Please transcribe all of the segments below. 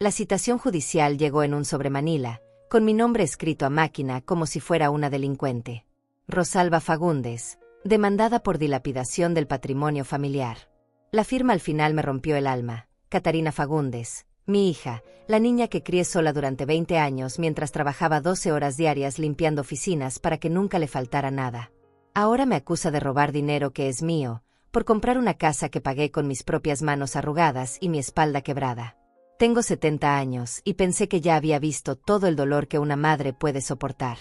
La citación judicial llegó en un sobremanila, con mi nombre escrito a máquina como si fuera una delincuente. Rosalba Fagundes, demandada por dilapidación del patrimonio familiar. La firma al final me rompió el alma. Catarina Fagundes, mi hija, la niña que crié sola durante 20 años mientras trabajaba 12 horas diarias limpiando oficinas para que nunca le faltara nada. Ahora me acusa de robar dinero que es mío, por comprar una casa que pagué con mis propias manos arrugadas y mi espalda quebrada. Tengo 70 años y pensé que ya había visto todo el dolor que una madre puede soportar.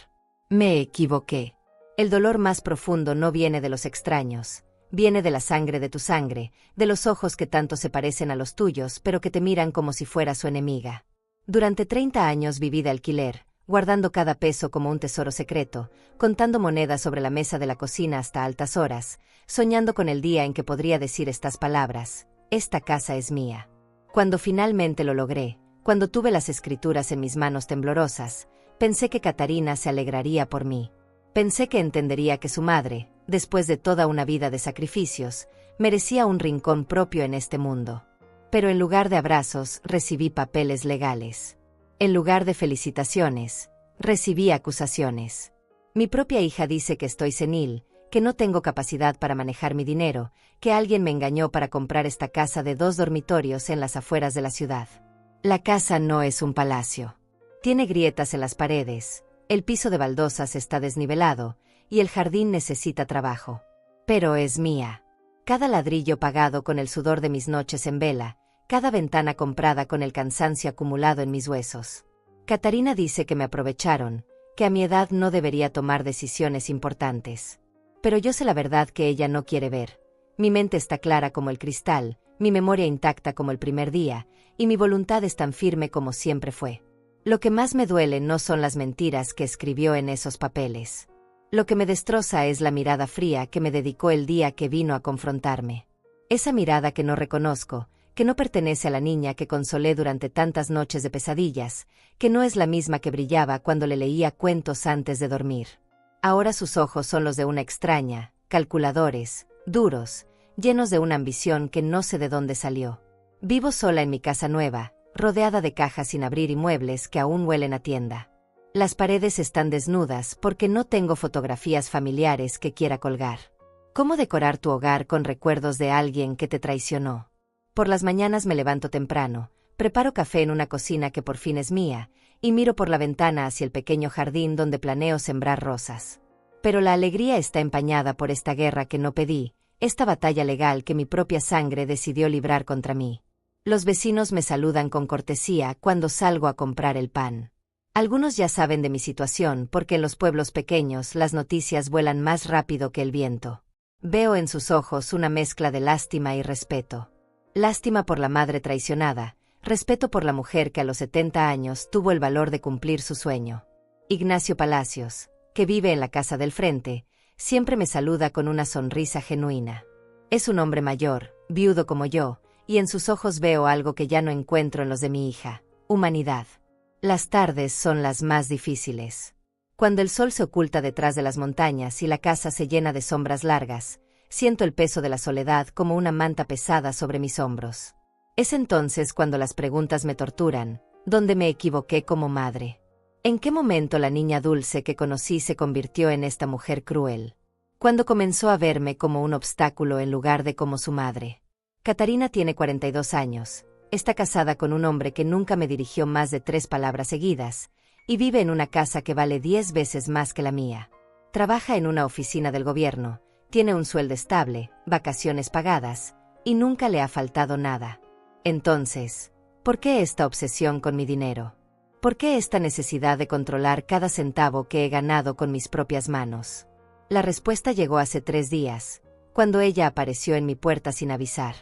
Me equivoqué. El dolor más profundo no viene de los extraños, viene de la sangre de tu sangre, de los ojos que tanto se parecen a los tuyos pero que te miran como si fuera su enemiga. Durante 30 años viví de alquiler, guardando cada peso como un tesoro secreto, contando monedas sobre la mesa de la cocina hasta altas horas, soñando con el día en que podría decir estas palabras: esta casa es mía. Cuando finalmente lo logré, cuando tuve las escrituras en mis manos temblorosas, pensé que Catarina se alegraría por mí. Pensé que entendería que su madre, después de toda una vida de sacrificios, merecía un rincón propio en este mundo. Pero en lugar de abrazos, recibí papeles legales. En lugar de felicitaciones, recibí acusaciones. Mi propia hija dice que estoy senil, que no tengo capacidad para manejar mi dinero, que alguien me engañó para comprar esta casa de 2 dormitorios en las afueras de la ciudad. La casa no es un palacio. Tiene grietas en las paredes, el piso de baldosas está desnivelado, y el jardín necesita trabajo. Pero es mía. Cada ladrillo pagado con el sudor de mis noches en vela, cada ventana comprada con el cansancio acumulado en mis huesos. Catarina dice que me aprovecharon, que a mi edad no debería tomar decisiones importantes. Pero yo sé la verdad que ella no quiere ver. Mi mente está clara como el cristal, mi memoria intacta como el primer día, y mi voluntad es tan firme como siempre fue. Lo que más me duele no son las mentiras que escribió en esos papeles. Lo que me destroza es la mirada fría que me dedicó el día que vino a confrontarme. Esa mirada que no reconozco, que no pertenece a la niña que consolé durante tantas noches de pesadillas, que no es la misma que brillaba cuando le leía cuentos antes de dormir. Ahora sus ojos son los de una extraña, calculadores, duros, llenos de una ambición que no sé de dónde salió. Vivo sola en mi casa nueva, rodeada de cajas sin abrir y muebles que aún huelen a tienda. Las paredes están desnudas porque no tengo fotografías familiares que quiera colgar. ¿Cómo decorar tu hogar con recuerdos de alguien que te traicionó? Por las mañanas me levanto temprano, preparo café en una cocina que por fin es mía, y miro por la ventana hacia el pequeño jardín donde planeo sembrar rosas. Pero la alegría está empañada por esta guerra que no pedí, esta batalla legal que mi propia sangre decidió librar contra mí. Los vecinos me saludan con cortesía cuando salgo a comprar el pan. Algunos ya saben de mi situación porque en los pueblos pequeños las noticias vuelan más rápido que el viento. Veo en sus ojos una mezcla de lástima y respeto. Lástima por la madre traicionada, respeto por la mujer que a los 70 años tuvo el valor de cumplir su sueño. Ignacio Palacios, que vive en la casa del frente, siempre me saluda con una sonrisa genuina. Es un hombre mayor, viudo como yo, y en sus ojos veo algo que ya no encuentro en los de mi hija: humanidad. Las tardes son las más difíciles. Cuando el sol se oculta detrás de las montañas y la casa se llena de sombras largas, siento el peso de la soledad como una manta pesada sobre mis hombros. Es entonces cuando las preguntas me torturan: ¿dónde me equivoqué como madre? ¿En qué momento la niña dulce que conocí se convirtió en esta mujer cruel? ¿Cuándo comenzó a verme como un obstáculo en lugar de como su madre? Catarina tiene 42 años, está casada con un hombre que nunca me dirigió más de 3 palabras seguidas, y vive en una casa que vale 10 veces más que la mía. Trabaja en una oficina del gobierno, tiene un sueldo estable, vacaciones pagadas, y nunca le ha faltado nada. Entonces, ¿por qué esta obsesión con mi dinero? ¿Por qué esta necesidad de controlar cada centavo que he ganado con mis propias manos? La respuesta llegó hace 3 días, cuando ella apareció en mi puerta sin avisar.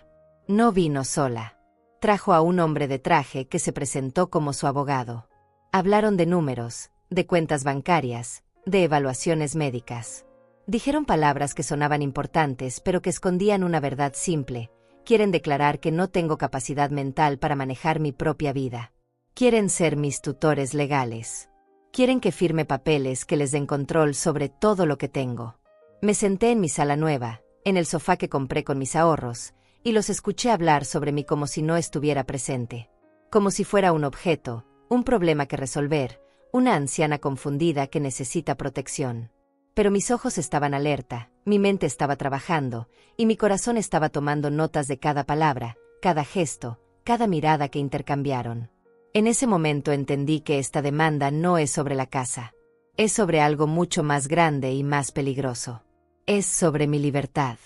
No vino sola. Trajo a un hombre de traje que se presentó como su abogado. Hablaron de números, de cuentas bancarias, de evaluaciones médicas. Dijeron palabras que sonaban importantes pero que escondían una verdad simple. Quieren declarar que no tengo capacidad mental para manejar mi propia vida. Quieren ser mis tutores legales. Quieren que firme papeles que les den control sobre todo lo que tengo. Me senté en mi sala nueva, en el sofá que compré con mis ahorros, y los escuché hablar sobre mí como si no estuviera presente. como si fuera un objeto, un problema que resolver, una anciana confundida que necesita protección. Pero mis ojos estaban alerta, mi mente estaba trabajando, y mi corazón estaba tomando notas de cada palabra, cada gesto, cada mirada que intercambiaron. En ese momento entendí que esta demanda no es sobre la casa. Es sobre algo mucho más grande y más peligroso. Es sobre mi libertad.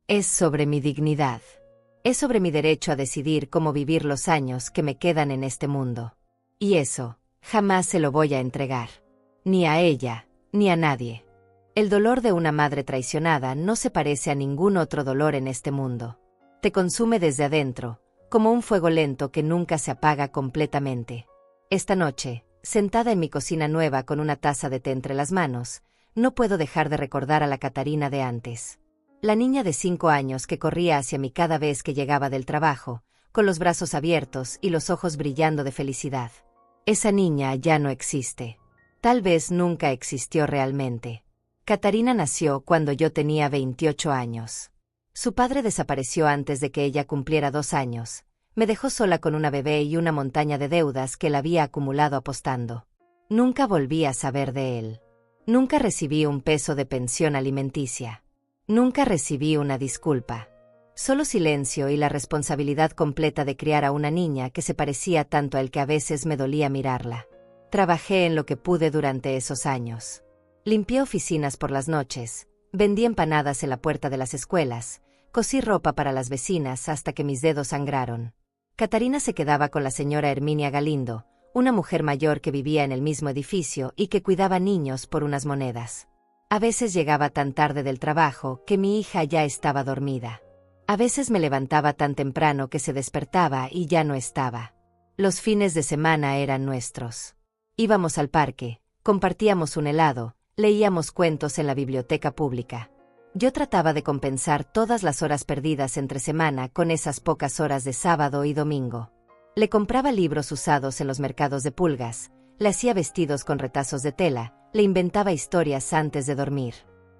Es sobre mi dignidad. Es sobre mi derecho a decidir cómo vivir los años que me quedan en este mundo. Y eso, jamás se lo voy a entregar. Ni a ella, ni a nadie. El dolor de una madre traicionada no se parece a ningún otro dolor en este mundo. Te consume desde adentro, como un fuego lento que nunca se apaga completamente. Esta noche, sentada en mi cocina nueva con una taza de té entre las manos, no puedo dejar de recordar a la Catarina de antes. La niña de 5 años que corría hacia mí cada vez que llegaba del trabajo, con los brazos abiertos y los ojos brillando de felicidad. Esa niña ya no existe. Tal vez nunca existió realmente. Catarina nació cuando yo tenía 28 años. Su padre desapareció antes de que ella cumpliera 2 años. Me dejó sola con una bebé y una montaña de deudas que él había acumulado apostando. Nunca volví a saber de él. Nunca recibí un peso de pensión alimenticia. Nunca recibí una disculpa. Solo silencio y la responsabilidad completa de criar a una niña que se parecía tanto a él que a veces me dolía mirarla. Trabajé en lo que pude durante esos años. Limpié oficinas por las noches, vendí empanadas en la puerta de las escuelas, cosí ropa para las vecinas hasta que mis dedos sangraron. Catarina se quedaba con la señora Herminia Galindo, una mujer mayor que vivía en el mismo edificio y que cuidaba niños por unas monedas. A veces llegaba tan tarde del trabajo que mi hija ya estaba dormida. A veces me levantaba tan temprano que se despertaba y ya no estaba. Los fines de semana eran nuestros. Íbamos al parque, compartíamos un helado, leíamos cuentos en la biblioteca pública. Yo trataba de compensar todas las horas perdidas entre semana con esas pocas horas de sábado y domingo. Le compraba libros usados en los mercados de pulgas, le hacía vestidos con retazos de tela, le inventaba historias antes de dormir.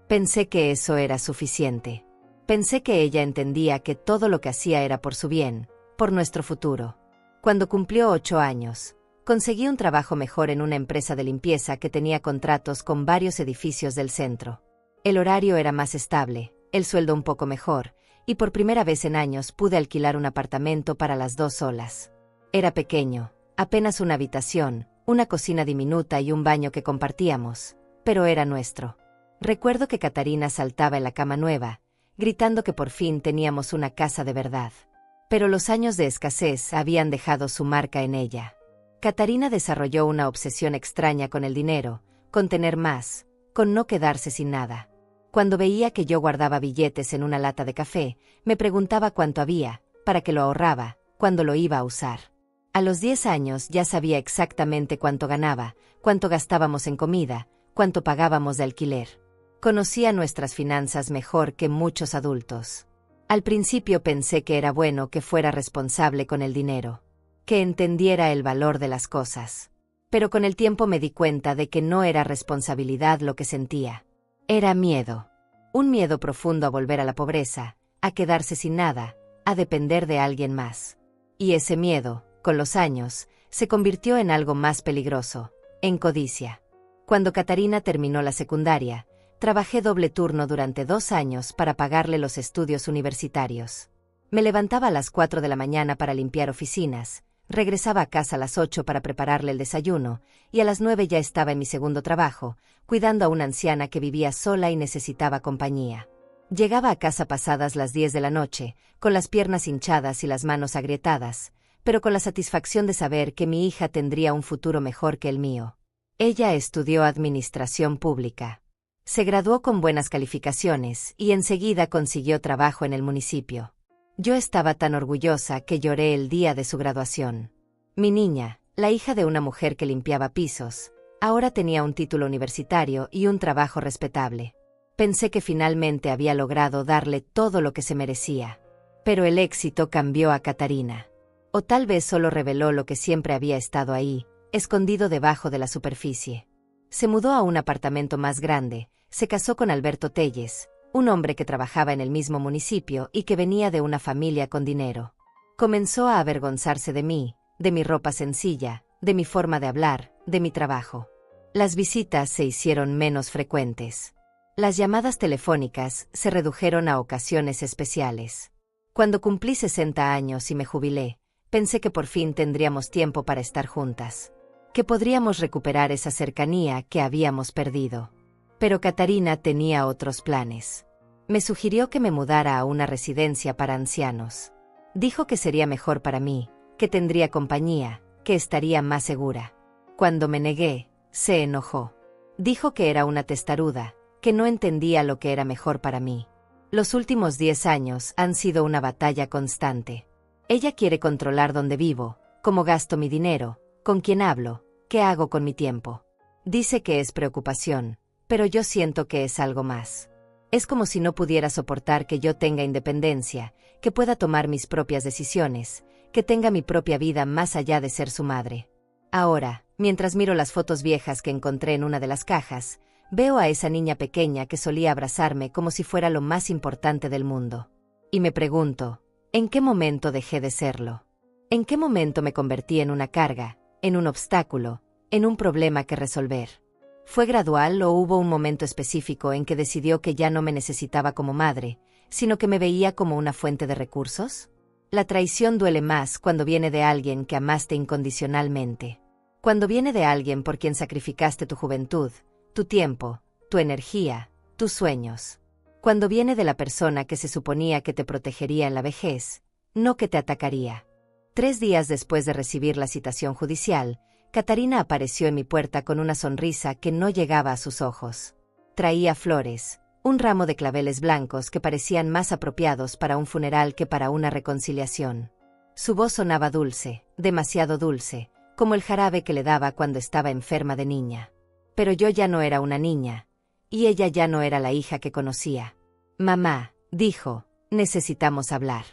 Pensé que eso era suficiente. Pensé que ella entendía que todo lo que hacía era por su bien, por nuestro futuro. Cuando cumplió 8 años, conseguí un trabajo mejor en una empresa de limpieza que tenía contratos con varios edificios del centro. El horario era más estable, el sueldo un poco mejor, y por primera vez en años pude alquilar un apartamento para las 2 solas. Era pequeño, apenas una habitación, una cocina diminuta y un baño que compartíamos, pero era nuestro. Recuerdo que Catarina saltaba en la cama nueva, gritando que por fin teníamos una casa de verdad. Pero los años de escasez habían dejado su marca en ella. Catarina desarrolló una obsesión extraña con el dinero, con tener más, con no quedarse sin nada. Cuando veía que yo guardaba billetes en una lata de café, me preguntaba cuánto había, para qué lo ahorraba, cuándo lo iba a usar. A los 10 años ya sabía exactamente cuánto ganaba, cuánto gastábamos en comida, cuánto pagábamos de alquiler. Conocía nuestras finanzas mejor que muchos adultos. Al principio pensé que era bueno que fuera responsable con el dinero, que entendiera el valor de las cosas. Pero con el tiempo me di cuenta de que no era responsabilidad lo que sentía. Era miedo. Un miedo profundo a volver a la pobreza, a quedarse sin nada, a depender de alguien más. Y ese miedo, con los años, se convirtió en algo más peligroso, en codicia. Cuando Catarina terminó la secundaria, trabajé doble turno durante 2 años para pagarle los estudios universitarios. Me levantaba a las 4 de la mañana para limpiar oficinas, regresaba a casa a las 8 para prepararle el desayuno, y a las 9 ya estaba en mi segundo trabajo, cuidando a una anciana que vivía sola y necesitaba compañía. Llegaba a casa pasadas las 10 de la noche, con las piernas hinchadas y las manos agrietadas, pero con la satisfacción de saber que mi hija tendría un futuro mejor que el mío. Ella estudió administración pública. Se graduó con buenas calificaciones y enseguida consiguió trabajo en el municipio. Yo estaba tan orgullosa que lloré el día de su graduación. Mi niña, la hija de una mujer que limpiaba pisos, ahora tenía un título universitario y un trabajo respetable. Pensé que finalmente había logrado darle todo lo que se merecía. Pero el éxito cambió a Catarina. O tal vez solo reveló lo que siempre había estado ahí, escondido debajo de la superficie. Se mudó a un apartamento más grande, se casó con Alberto Telles, un hombre que trabajaba en el mismo municipio y que venía de una familia con dinero. Comenzó a avergonzarse de mí, de mi ropa sencilla, de mi forma de hablar, de mi trabajo. Las visitas se hicieron menos frecuentes. Las llamadas telefónicas se redujeron a ocasiones especiales. Cuando cumplí 60 años y me jubilé, pensé que por fin tendríamos tiempo para estar juntas, que podríamos recuperar esa cercanía que habíamos perdido. Pero Catarina tenía otros planes. Me sugirió que me mudara a una residencia para ancianos. Dijo que sería mejor para mí, que tendría compañía, que estaría más segura. Cuando me negué, se enojó. Dijo que era una testaruda, que no entendía lo que era mejor para mí. Los últimos 10 años han sido una batalla constante. Ella quiere controlar dónde vivo, cómo gasto mi dinero, con quién hablo, qué hago con mi tiempo. Dice que es preocupación, pero yo siento que es algo más. Es como si no pudiera soportar que yo tenga independencia, que pueda tomar mis propias decisiones, que tenga mi propia vida más allá de ser su madre. Ahora, mientras miro las fotos viejas que encontré en una de las cajas, veo a esa niña pequeña que solía abrazarme como si fuera lo más importante del mundo. Y me pregunto, ¿en qué momento dejé de serlo? ¿En qué momento me convertí en una carga, en un obstáculo, en un problema que resolver? ¿Fue gradual o hubo un momento específico en que decidió que ya no me necesitaba como madre, sino que me veía como una fuente de recursos? La traición duele más cuando viene de alguien que amaste incondicionalmente. Cuando viene de alguien por quien sacrificaste tu juventud, tu tiempo, tu energía, tus sueños. Cuando viene de la persona que se suponía que te protegería en la vejez, no que te atacaría. 3 días después de recibir la citación judicial, Catarina apareció en mi puerta con una sonrisa que no llegaba a sus ojos. Traía flores, un ramo de claveles blancos que parecían más apropiados para un funeral que para una reconciliación. Su voz sonaba dulce, demasiado dulce, como el jarabe que le daba cuando estaba enferma de niña. Pero yo ya no era una niña, y ella ya no era la hija que conocía. Mamá, dijo, necesitamos hablar.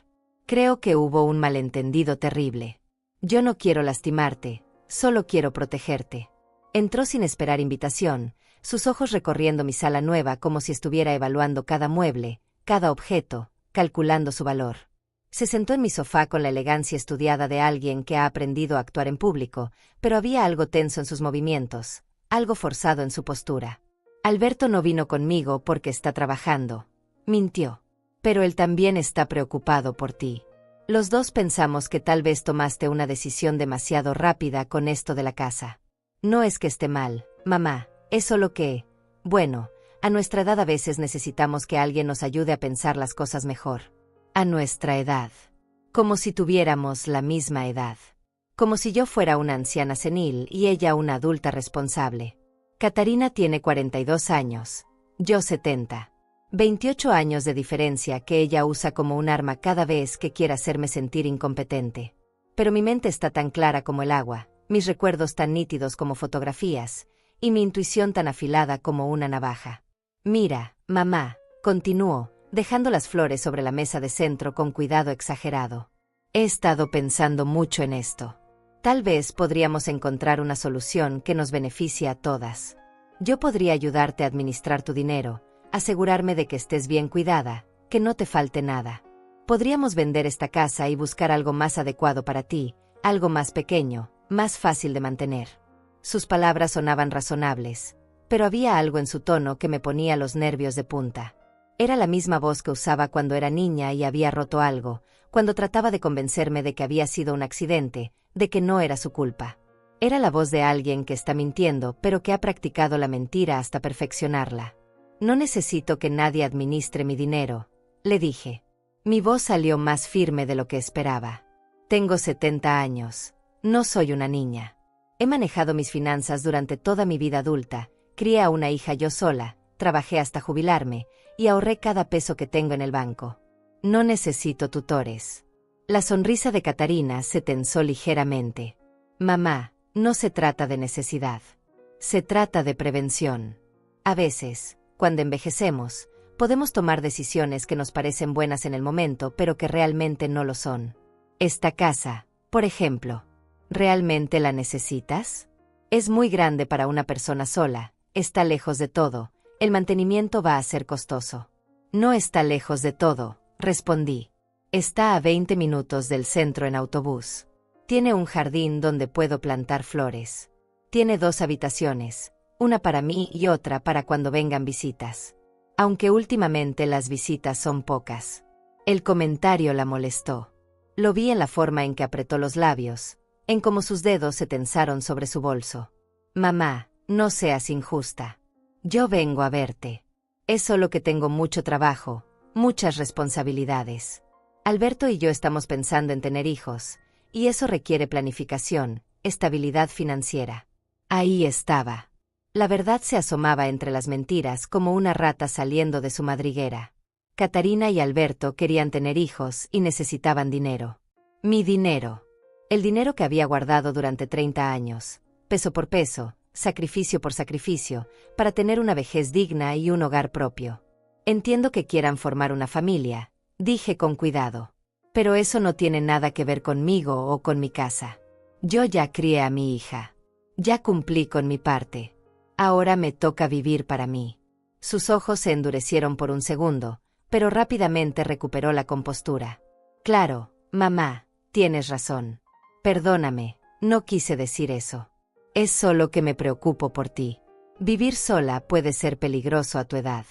Creo que hubo un malentendido terrible. Yo no quiero lastimarte, solo quiero protegerte. Entró sin esperar invitación, sus ojos recorriendo mi sala nueva como si estuviera evaluando cada mueble, cada objeto, calculando su valor. Se sentó en mi sofá con la elegancia estudiada de alguien que ha aprendido a actuar en público, pero había algo tenso en sus movimientos, algo forzado en su postura. Alberto no vino conmigo porque está trabajando. Mintió. Pero él también está preocupado por ti. Los dos pensamos que tal vez tomaste una decisión demasiado rápida con esto de la casa. No es que esté mal, mamá, es solo que, bueno, a nuestra edad a veces necesitamos que alguien nos ayude a pensar las cosas mejor. A nuestra edad. Como si tuviéramos la misma edad. Como si yo fuera una anciana senil y ella una adulta responsable. Catarina tiene 42 años, yo 70. 28 años de diferencia que ella usa como un arma cada vez que quiere hacerme sentir incompetente. Pero mi mente está tan clara como el agua, mis recuerdos tan nítidos como fotografías, y mi intuición tan afilada como una navaja. Mira, mamá, continuó, dejando las flores sobre la mesa de centro con cuidado exagerado. He estado pensando mucho en esto. Tal vez podríamos encontrar una solución que nos beneficie a todas. Yo podría ayudarte a administrar tu dinero, asegurarme de que estés bien cuidada, que no te falte nada. Podríamos vender esta casa y buscar algo más adecuado para ti, algo más pequeño, más fácil de mantener. Sus palabras sonaban razonables, pero había algo en su tono que me ponía los nervios de punta. Era la misma voz que usaba cuando era niña y había roto algo, cuando trataba de convencerme de que había sido un accidente, de que no era su culpa. Era la voz de alguien que está mintiendo, pero que ha practicado la mentira hasta perfeccionarla. No necesito que nadie administre mi dinero, le dije. Mi voz salió más firme de lo que esperaba. Tengo 70 años. No soy una niña. He manejado mis finanzas durante toda mi vida adulta, crié a una hija yo sola, trabajé hasta jubilarme, y ahorré cada peso que tengo en el banco. No necesito tutores. La sonrisa de Catarina se tensó ligeramente. Mamá, no se trata de necesidad. Se trata de prevención. A veces, cuando envejecemos, podemos tomar decisiones que nos parecen buenas en el momento, pero que realmente no lo son. Esta casa, por ejemplo, ¿realmente la necesitas? Es muy grande para una persona sola, está lejos de todo, el mantenimiento va a ser costoso. No está lejos de todo, respondí. Está a 20 minutos del centro en autobús. Tiene un jardín donde puedo plantar flores. Tiene 2 habitaciones, una para mí y otra para cuando vengan visitas. Aunque últimamente las visitas son pocas. El comentario la molestó. Lo vi en la forma en que apretó los labios, en cómo sus dedos se tensaron sobre su bolso. Mamá, no seas injusta. Yo vengo a verte. Es solo que tengo mucho trabajo, muchas responsabilidades. Alberto y yo estamos pensando en tener hijos, y eso requiere planificación, estabilidad financiera. Ahí estaba. La verdad se asomaba entre las mentiras como una rata saliendo de su madriguera. Catarina y Alberto querían tener hijos y necesitaban dinero. Mi dinero. El dinero que había guardado durante 30 años, peso por peso, sacrificio por sacrificio, para tener una vejez digna y un hogar propio. Entiendo que quieran formar una familia, dije con cuidado. Pero eso no tiene nada que ver conmigo o con mi casa. Yo ya crié a mi hija. Ya cumplí con mi parte. Ahora me toca vivir para mí. Sus ojos se endurecieron por un segundo, pero rápidamente recuperó la compostura. Claro, mamá, tienes razón. Perdóname, no quise decir eso. Es solo que me preocupo por ti. Vivir sola puede ser peligroso a tu edad.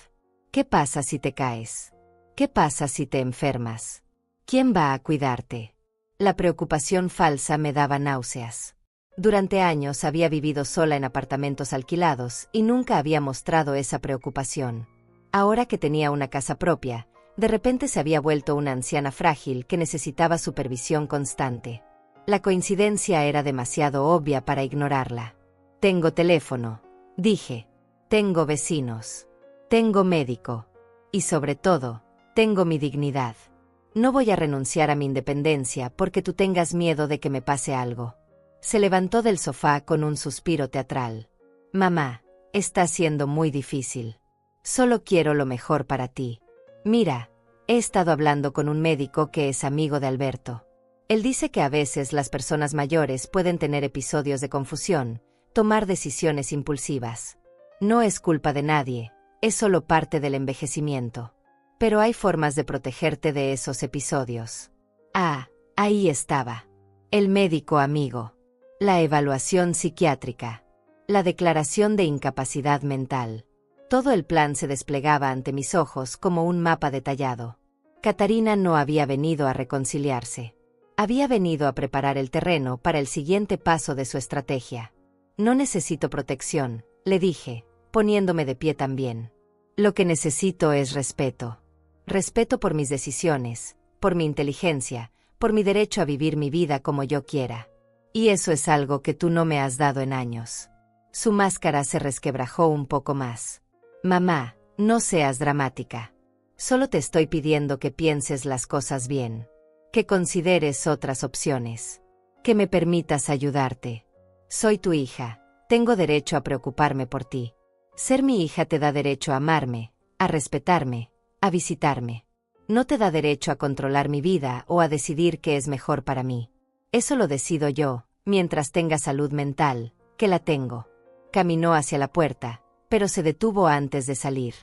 ¿Qué pasa si te caes? ¿Qué pasa si te enfermas? ¿Quién va a cuidarte? La preocupación falsa me daba náuseas. Durante años había vivido sola en apartamentos alquilados y nunca había mostrado esa preocupación. Ahora que tenía una casa propia, de repente se había vuelto una anciana frágil que necesitaba supervisión constante. La coincidencia era demasiado obvia para ignorarla. Tengo teléfono, dije. Tengo vecinos. Tengo médico. Y sobre todo, tengo mi dignidad. No voy a renunciar a mi independencia porque tú tengas miedo de que me pase algo. Se levantó del sofá con un suspiro teatral. Mamá, está siendo muy difícil. Solo quiero lo mejor para ti. Mira, he estado hablando con un médico que es amigo de Alberto. Él dice que a veces las personas mayores pueden tener episodios de confusión, tomar decisiones impulsivas. No es culpa de nadie, es solo parte del envejecimiento. Pero hay formas de protegerte de esos episodios. Ah, ahí estaba. El médico amigo. La evaluación psiquiátrica. La declaración de incapacidad mental. Todo el plan se desplegaba ante mis ojos como un mapa detallado. Catarina no había venido a reconciliarse. Había venido a preparar el terreno para el siguiente paso de su estrategia. No necesito protección, le dije, poniéndome de pie también. Lo que necesito es respeto. Respeto por mis decisiones, por mi inteligencia, por mi derecho a vivir mi vida como yo quiera. Y eso es algo que tú no me has dado en años. Su máscara se resquebrajó un poco más. Mamá, no seas dramática. Solo te estoy pidiendo que pienses las cosas bien. Que consideres otras opciones. Que me permitas ayudarte. Soy tu hija, tengo derecho a preocuparme por ti. Ser mi hija te da derecho a amarme, a respetarme, a visitarme. No te da derecho a controlar mi vida o a decidir qué es mejor para mí. Eso lo decido yo, mientras tenga salud mental, que la tengo. Caminó hacia la puerta, pero se detuvo antes de salir.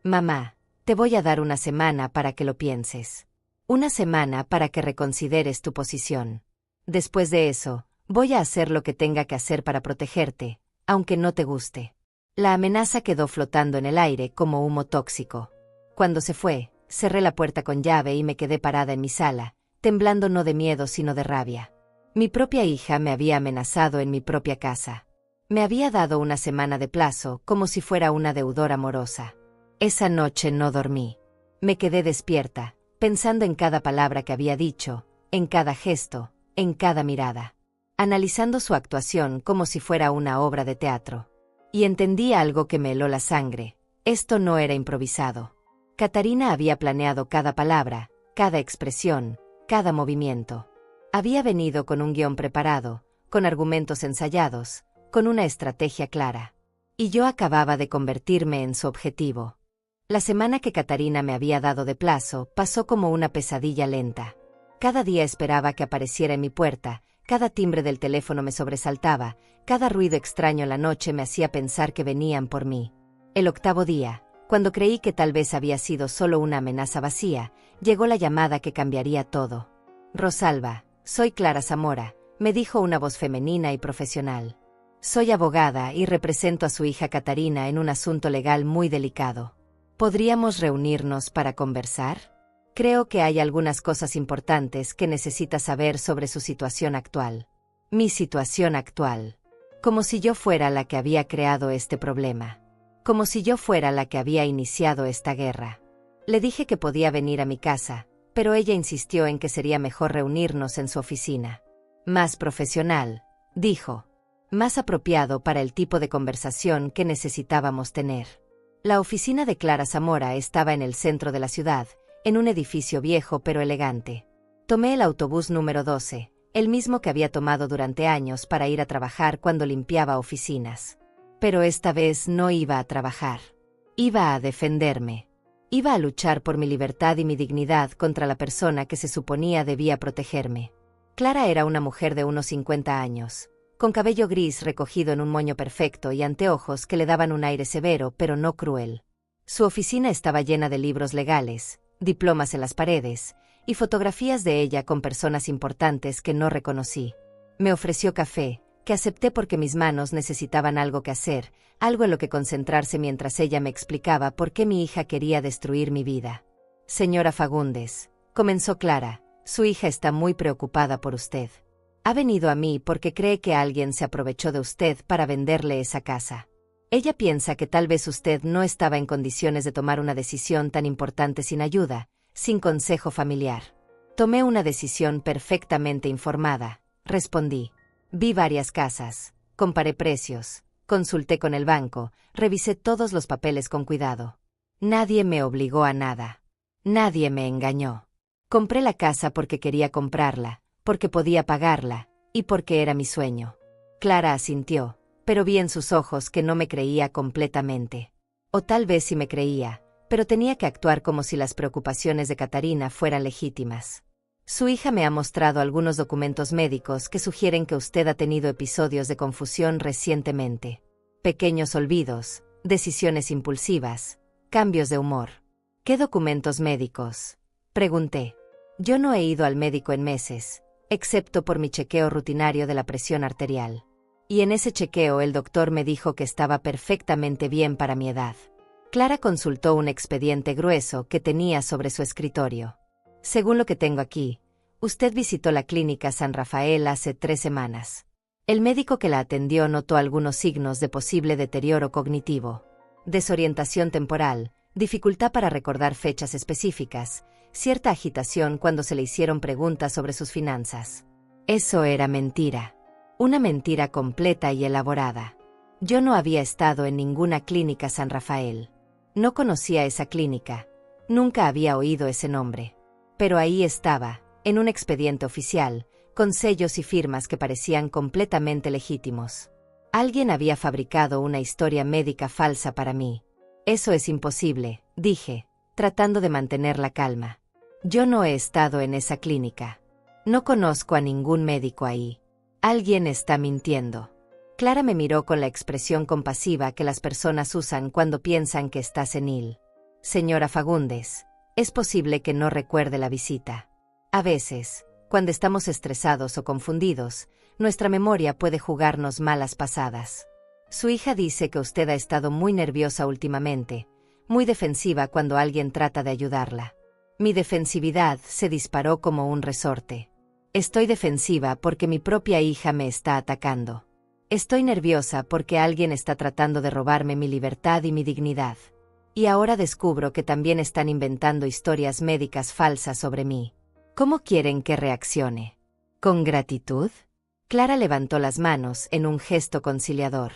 Mamá, te voy a dar una semana para que lo pienses. Una semana para que reconsideres tu posición. Después de eso, voy a hacer lo que tenga que hacer para protegerte, aunque no te guste. La amenaza quedó flotando en el aire como humo tóxico. Cuando se fue, cerré la puerta con llave y me quedé parada en mi sala, temblando no de miedo sino de rabia. Mi propia hija me había amenazado en mi propia casa. Me había dado una semana de plazo como si fuera una deudora amorosa. Esa noche no dormí. Me quedé despierta, pensando en cada palabra que había dicho, en cada gesto, en cada mirada. Analizando su actuación como si fuera una obra de teatro. Y entendí algo que me heló la sangre. Esto no era improvisado. Catarina había planeado cada palabra, cada expresión, cada movimiento. Había venido con un guión preparado, con argumentos ensayados, con una estrategia clara. Y yo acababa de convertirme en su objetivo. La semana que Catarina me había dado de plazo pasó como una pesadilla lenta. Cada día esperaba que apareciera en mi puerta, cada timbre del teléfono me sobresaltaba, cada ruido extraño en la noche me hacía pensar que venían por mí. El 8º día, cuando creí que tal vez había sido solo una amenaza vacía, llegó la llamada que cambiaría todo. Rosalba, soy Clara Zamora, me dijo una voz femenina y profesional. Soy abogada y represento a su hija Catarina en un asunto legal muy delicado. ¿Podríamos reunirnos para conversar? Creo que hay algunas cosas importantes que necesita saber sobre su situación actual. Mi situación actual. Como si yo fuera la que había creado este problema. Como si yo fuera la que había iniciado esta guerra. Le dije que podía venir a mi casa, pero ella insistió en que sería mejor reunirnos en su oficina. Más profesional, dijo. Más apropiado para el tipo de conversación que necesitábamos tener. La oficina de Clara Zamora estaba en el centro de la ciudad, en un edificio viejo pero elegante. Tomé el autobús número 12, el mismo que había tomado durante años para ir a trabajar cuando limpiaba oficinas. Pero esta vez no iba a trabajar. Iba a defenderme. Iba a luchar por mi libertad y mi dignidad contra la persona que se suponía debía protegerme. Clara era una mujer de unos 50 años, con cabello gris recogido en un moño perfecto y anteojos que le daban un aire severo pero no cruel. Su oficina estaba llena de libros legales, diplomas en las paredes, y fotografías de ella con personas importantes que no reconocí. Me ofreció café, que acepté porque mis manos necesitaban algo que hacer, algo en lo que concentrarse mientras ella me explicaba por qué mi hija quería destruir mi vida. Señora Fagundes, comenzó Clara, su hija está muy preocupada por usted. Ha venido a mí porque cree que alguien se aprovechó de usted para venderle esa casa. Ella piensa que tal vez usted no estaba en condiciones de tomar una decisión tan importante sin ayuda, sin consejo familiar. Tomé una decisión perfectamente informada, respondí. Vi varias casas, comparé precios, consulté con el banco, revisé todos los papeles con cuidado. Nadie me obligó a nada. Nadie me engañó. Compré la casa porque quería comprarla, porque podía pagarla, y porque era mi sueño. Clara asintió, pero vi en sus ojos que no me creía completamente. O tal vez sí me creía, pero tenía que actuar como si las preocupaciones de Catarina fueran legítimas. Su hija me ha mostrado algunos documentos médicos que sugieren que usted ha tenido episodios de confusión recientemente. Pequeños olvidos, decisiones impulsivas, cambios de humor. ¿Qué documentos médicos?, pregunté. Yo no he ido al médico en meses, excepto por mi chequeo rutinario de la presión arterial. Y en ese chequeo el doctor me dijo que estaba perfectamente bien para mi edad. Clara consultó un expediente grueso que tenía sobre su escritorio. Según lo que tengo aquí, usted visitó la clínica San Rafael hace 3 semanas. El médico que la atendió notó algunos signos de posible deterioro cognitivo, desorientación temporal, dificultad para recordar fechas específicas, cierta agitación cuando se le hicieron preguntas sobre sus finanzas. Eso era mentira. Una mentira completa y elaborada. Yo no había estado en ninguna clínica San Rafael. No conocía esa clínica. Nunca había oído ese nombre. Pero ahí estaba, en un expediente oficial, con sellos y firmas que parecían completamente legítimos. Alguien había fabricado una historia médica falsa para mí. Eso es imposible, dije, tratando de mantener la calma. Yo no he estado en esa clínica. No conozco a ningún médico ahí. Alguien está mintiendo. Clara me miró con la expresión compasiva que las personas usan cuando piensan que está senil. Señora Fagundes, es posible que no recuerde la visita. A veces, cuando estamos estresados o confundidos, nuestra memoria puede jugarnos malas pasadas. Su hija dice que usted ha estado muy nerviosa últimamente, muy defensiva cuando alguien trata de ayudarla. Mi defensividad se disparó como un resorte. Estoy defensiva porque mi propia hija me está atacando. Estoy nerviosa porque alguien está tratando de robarme mi libertad y mi dignidad. Y ahora descubro que también están inventando historias médicas falsas sobre mí. ¿Cómo quieren que reaccione? ¿Con gratitud? Clara levantó las manos en un gesto conciliador.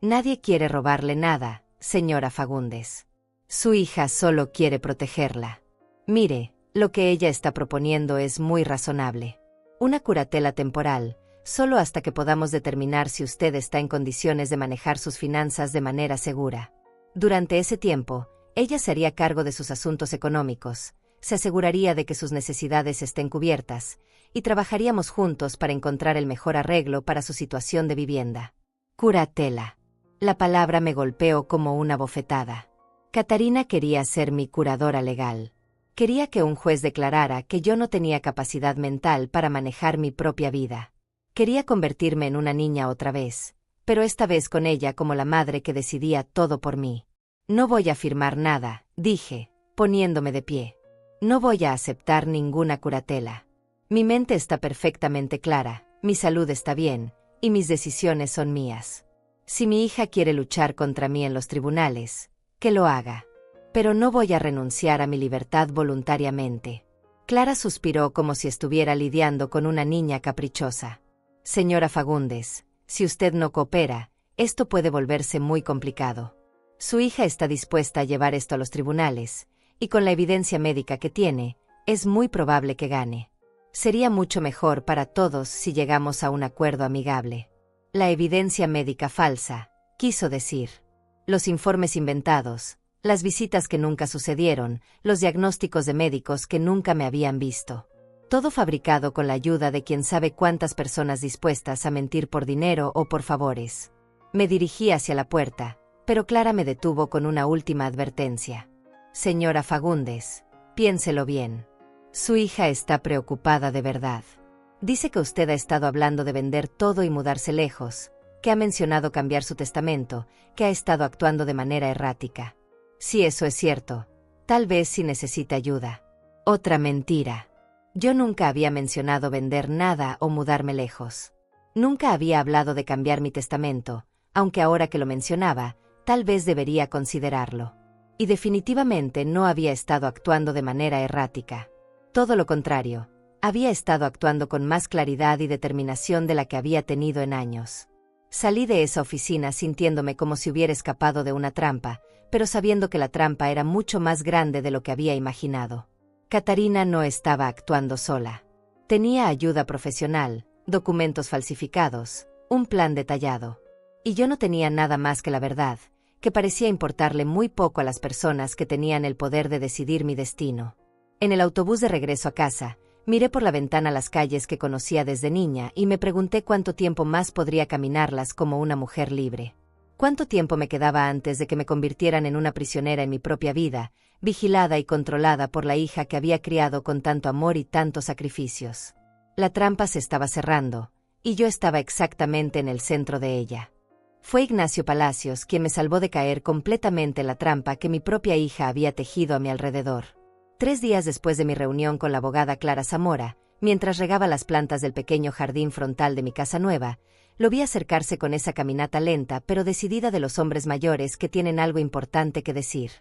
Nadie quiere robarle nada, señora Fagundes. Su hija solo quiere protegerla. Mire, lo que ella está proponiendo es muy razonable. Una curatela temporal, solo hasta que podamos determinar si usted está en condiciones de manejar sus finanzas de manera segura. Durante ese tiempo, ella se haría cargo de sus asuntos económicos, se aseguraría de que sus necesidades estén cubiertas, y trabajaríamos juntos para encontrar el mejor arreglo para su situación de vivienda. Curatela. La palabra me golpeó como una bofetada. Catarina quería ser mi curadora legal. Quería que un juez declarara que yo no tenía capacidad mental para manejar mi propia vida. Quería convertirme en una niña otra vez, pero esta vez con ella como la madre que decidía todo por mí. No voy a firmar nada, dije, poniéndome de pie. No voy a aceptar ninguna curatela. Mi mente está perfectamente clara, mi salud está bien, y mis decisiones son mías. Si mi hija quiere luchar contra mí en los tribunales, que lo haga. Pero no voy a renunciar a mi libertad voluntariamente. Clara suspiró como si estuviera lidiando con una niña caprichosa. Señora Fagundes, si usted no coopera, esto puede volverse muy complicado. Su hija está dispuesta a llevar esto a los tribunales, y con la evidencia médica que tiene, es muy probable que gane. Sería mucho mejor para todos si llegamos a un acuerdo amigable. La evidencia médica falsa, quiso decir. Los informes inventados, las visitas que nunca sucedieron, los diagnósticos de médicos que nunca me habían visto. Todo fabricado con la ayuda de quién sabe cuántas personas dispuestas a mentir por dinero o por favores. Me dirigí hacia la puerta, pero Clara me detuvo con una última advertencia. Señora Fagundes, piénselo bien. Su hija está preocupada de verdad. Dice que usted ha estado hablando de vender todo y mudarse lejos, que ha mencionado cambiar su testamento, que ha estado actuando de manera errática. Si eso es cierto, tal vez sí necesita ayuda. Otra mentira. Yo nunca había mencionado vender nada o mudarme lejos. Nunca había hablado de cambiar mi testamento, aunque ahora que lo mencionaba, tal vez debería considerarlo. Y definitivamente no había estado actuando de manera errática. Todo lo contrario, había estado actuando con más claridad y determinación de la que había tenido en años. Salí de esa oficina sintiéndome como si hubiera escapado de una trampa, pero sabiendo que la trampa era mucho más grande de lo que había imaginado. Catarina no estaba actuando sola. Tenía ayuda profesional, documentos falsificados, un plan detallado. Y yo no tenía nada más que la verdad, que parecía importarle muy poco a las personas que tenían el poder de decidir mi destino. En el autobús de regreso a casa, miré por la ventana las calles que conocía desde niña y me pregunté cuánto tiempo más podría caminarlas como una mujer libre. Cuánto tiempo me quedaba antes de que me convirtieran en una prisionera en mi propia vida, vigilada y controlada por la hija que había criado con tanto amor y tantos sacrificios. La trampa se estaba cerrando, y yo estaba exactamente en el centro de ella. Fue Ignacio Palacios quien me salvó de caer completamente en la trampa que mi propia hija había tejido a mi alrededor. 3 días después de mi reunión con la abogada Clara Zamora, mientras regaba las plantas del pequeño jardín frontal de mi casa nueva, lo vi acercarse con esa caminata lenta pero decidida de los hombres mayores que tienen algo importante que decir.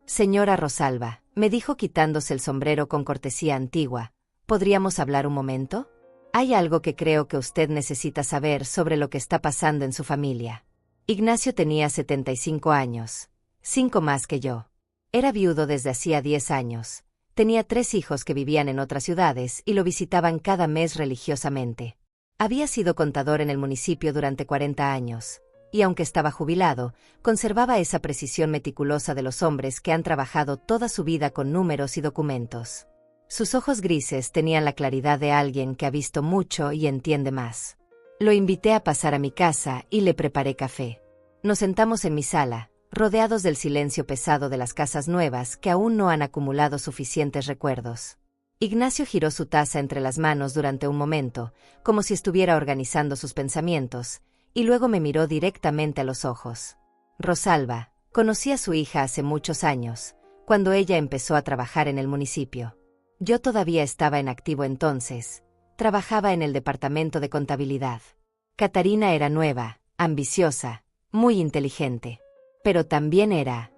Señora Rosalba, me dijo quitándose el sombrero con cortesía antigua, ¿podríamos hablar un momento? Hay algo que creo que usted necesita saber sobre lo que está pasando en su familia. Ignacio tenía 75 años, 5 más que yo. Era viudo desde hacía 10 años. Tenía 3 hijos que vivían en otras ciudades y lo visitaban cada mes religiosamente. Había sido contador en el municipio durante 40 años, y aunque estaba jubilado, conservaba esa precisión meticulosa de los hombres que han trabajado toda su vida con números y documentos. Sus ojos grises tenían la claridad de alguien que ha visto mucho y entiende más. Lo invité a pasar a mi casa y le preparé café. Nos sentamos en mi sala, rodeados del silencio pesado de las casas nuevas que aún no han acumulado suficientes recuerdos. Ignacio giró su taza entre las manos durante un momento, como si estuviera organizando sus pensamientos, y luego me miró directamente a los ojos. Rosalba, conocí a su hija hace muchos años, cuando ella empezó a trabajar en el municipio. Yo todavía estaba en activo entonces, trabajaba en el departamento de contabilidad. Catarina era nueva, ambiciosa, muy inteligente. Pero también era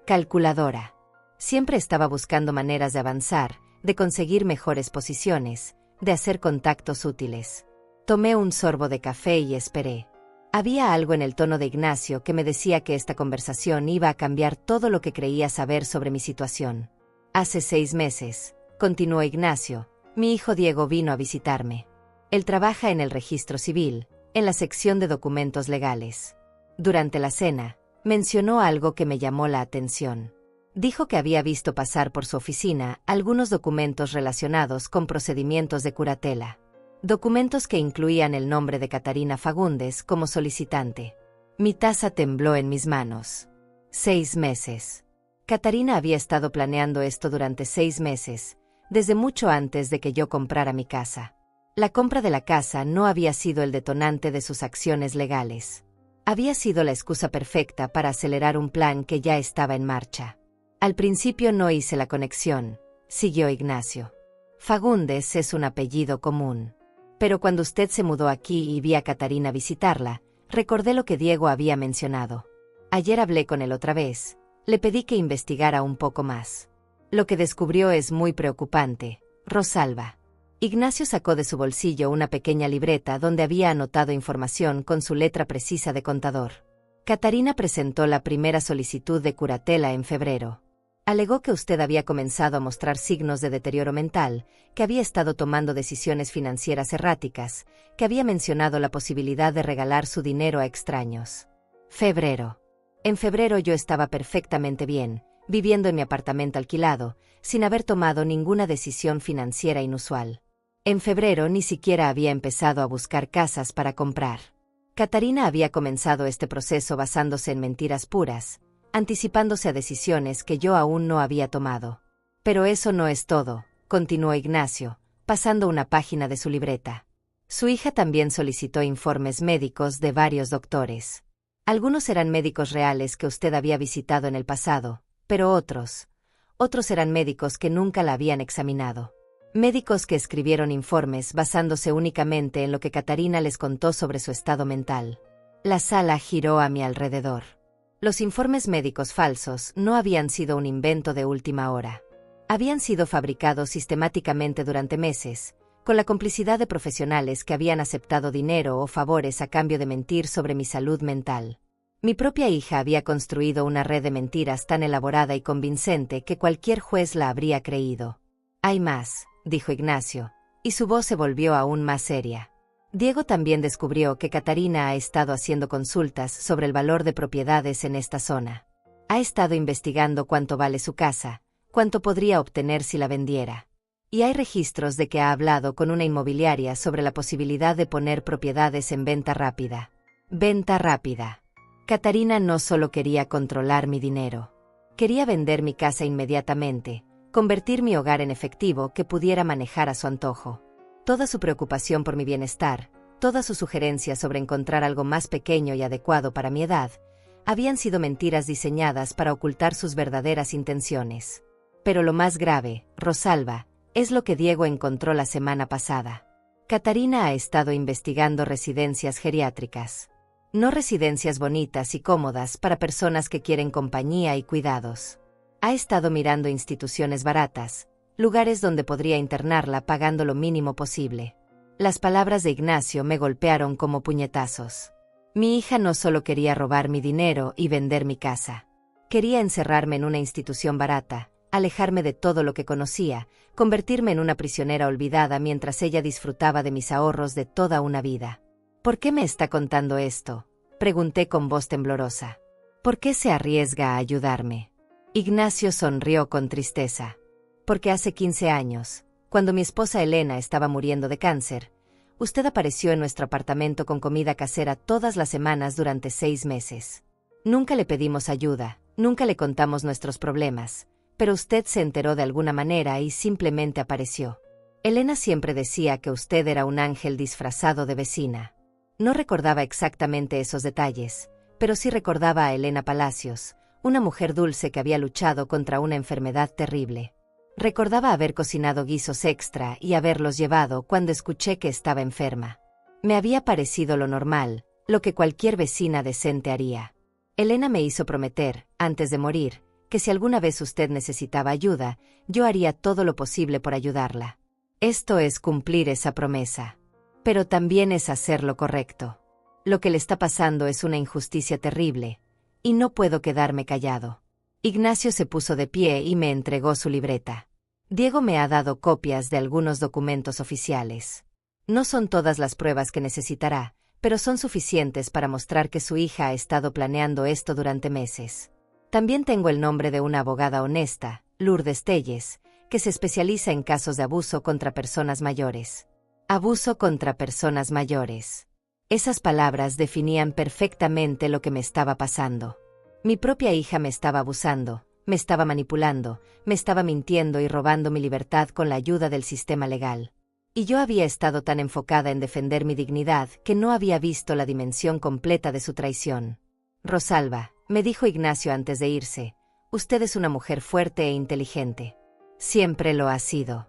calculadora. Siempre estaba buscando maneras de avanzar, de conseguir mejores posiciones, de hacer contactos útiles. Tomé un sorbo de café y esperé. Había algo en el tono de Ignacio que me decía que esta conversación iba a cambiar todo lo que creía saber sobre mi situación. Hace 6 meses, continuó Ignacio, mi hijo Diego vino a visitarme. Él trabaja en el registro civil, en la sección de documentos legales. Durante la cena, mencionó algo que me llamó la atención. Dijo que había visto pasar por su oficina algunos documentos relacionados con procedimientos de curatela. Documentos que incluían el nombre de Catarina Fagundes como solicitante. Mi taza tembló en mis manos. 6 meses. Catarina había estado planeando esto durante 6 meses, desde mucho antes de que yo comprara mi casa. La compra de la casa no había sido el detonante de sus acciones legales. Había sido la excusa perfecta para acelerar un plan que ya estaba en marcha. Al principio no hice la conexión, siguió Ignacio. Fagundes es un apellido común. Pero cuando usted se mudó aquí y vi a Catarina visitarla, recordé lo que Diego había mencionado. Ayer hablé con él otra vez. Le pedí que investigara un poco más. Lo que descubrió es muy preocupante, Rosalba. Ignacio sacó de su bolsillo una pequeña libreta donde había anotado información con su letra precisa de contador. Catarina presentó la primera solicitud de curatela en febrero. Alegó que usted había comenzado a mostrar signos de deterioro mental, que había estado tomando decisiones financieras erráticas, que había mencionado la posibilidad de regalar su dinero a extraños. Febrero. En febrero yo estaba perfectamente bien, viviendo en mi apartamento alquilado, sin haber tomado ninguna decisión financiera inusual. En febrero ni siquiera había empezado a buscar casas para comprar. Catarina había comenzado este proceso basándose en mentiras puras, anticipándose a decisiones que yo aún no había tomado. Pero eso no es todo, continuó Ignacio, pasando una página de su libreta. Su hija también solicitó informes médicos de varios doctores. Algunos eran médicos reales que usted había visitado en el pasado, pero otros eran médicos que nunca la habían examinado. Médicos que escribieron informes basándose únicamente en lo que Catarina les contó sobre su estado mental. La sala giró a mi alrededor. Los informes médicos falsos no habían sido un invento de última hora. Habían sido fabricados sistemáticamente durante meses, con la complicidad de profesionales que habían aceptado dinero o favores a cambio de mentir sobre mi salud mental. Mi propia hija había construido una red de mentiras tan elaborada y convincente que cualquier juez la habría creído. Hay más, dijo Ignacio, y su voz se volvió aún más seria. Diego también descubrió que Catarina ha estado haciendo consultas sobre el valor de propiedades en esta zona. Ha estado investigando cuánto vale su casa, cuánto podría obtener si la vendiera. Y hay registros de que ha hablado con una inmobiliaria sobre la posibilidad de poner propiedades en venta rápida. Venta rápida. Catarina no solo quería controlar mi dinero. Quería vender mi casa inmediatamente, convertir mi hogar en efectivo que pudiera manejar a su antojo. Toda su preocupación por mi bienestar, todas sus sugerencias sobre encontrar algo más pequeño y adecuado para mi edad, habían sido mentiras diseñadas para ocultar sus verdaderas intenciones. Pero lo más grave, Rosalba, es lo que Diego encontró la semana pasada. Catarina ha estado investigando residencias geriátricas. No residencias bonitas y cómodas para personas que quieren compañía y cuidados. Ha estado mirando instituciones baratas, lugares donde podría internarla pagando lo mínimo posible. Las palabras de Ignacio me golpearon como puñetazos. Mi hija no solo quería robar mi dinero y vender mi casa. Quería encerrarme en una institución barata, alejarme de todo lo que conocía, convertirme en una prisionera olvidada mientras ella disfrutaba de mis ahorros de toda una vida. ¿Por qué me está contando esto?, pregunté con voz temblorosa. ¿Por qué se arriesga a ayudarme? Ignacio sonrió con tristeza. Porque hace 15 años, cuando mi esposa Elena estaba muriendo de cáncer, usted apareció en nuestro apartamento con comida casera todas las semanas durante 6 meses. Nunca le pedimos ayuda, nunca le contamos nuestros problemas, pero usted se enteró de alguna manera y simplemente apareció. Elena siempre decía que usted era un ángel disfrazado de vecina. No recordaba exactamente esos detalles, pero sí recordaba a Elena Palacios, una mujer dulce que había luchado contra una enfermedad terrible. Recordaba haber cocinado guisos extra y haberlos llevado cuando escuché que estaba enferma. Me había parecido lo normal, lo que cualquier vecina decente haría. Elena me hizo prometer, antes de morir, que si alguna vez usted necesitaba ayuda, yo haría todo lo posible por ayudarla. Esto es cumplir esa promesa. Pero también es hacer lo correcto. Lo que le está pasando es una injusticia terrible, y no puedo quedarme callado. Ignacio se puso de pie y me entregó su libreta. Diego me ha dado copias de algunos documentos oficiales. No son todas las pruebas que necesitará, pero son suficientes para mostrar que su hija ha estado planeando esto durante meses. También tengo el nombre de una abogada honesta, Lourdes Telles, que se especializa en casos de abuso contra personas mayores. Abuso contra personas mayores. Esas palabras definían perfectamente lo que me estaba pasando. Mi propia hija me estaba abusando, me estaba manipulando, me estaba mintiendo y robando mi libertad con la ayuda del sistema legal. Y yo había estado tan enfocada en defender mi dignidad que no había visto la dimensión completa de su traición. Rosalba, me dijo Ignacio antes de irse, usted es una mujer fuerte e inteligente. Siempre lo ha sido.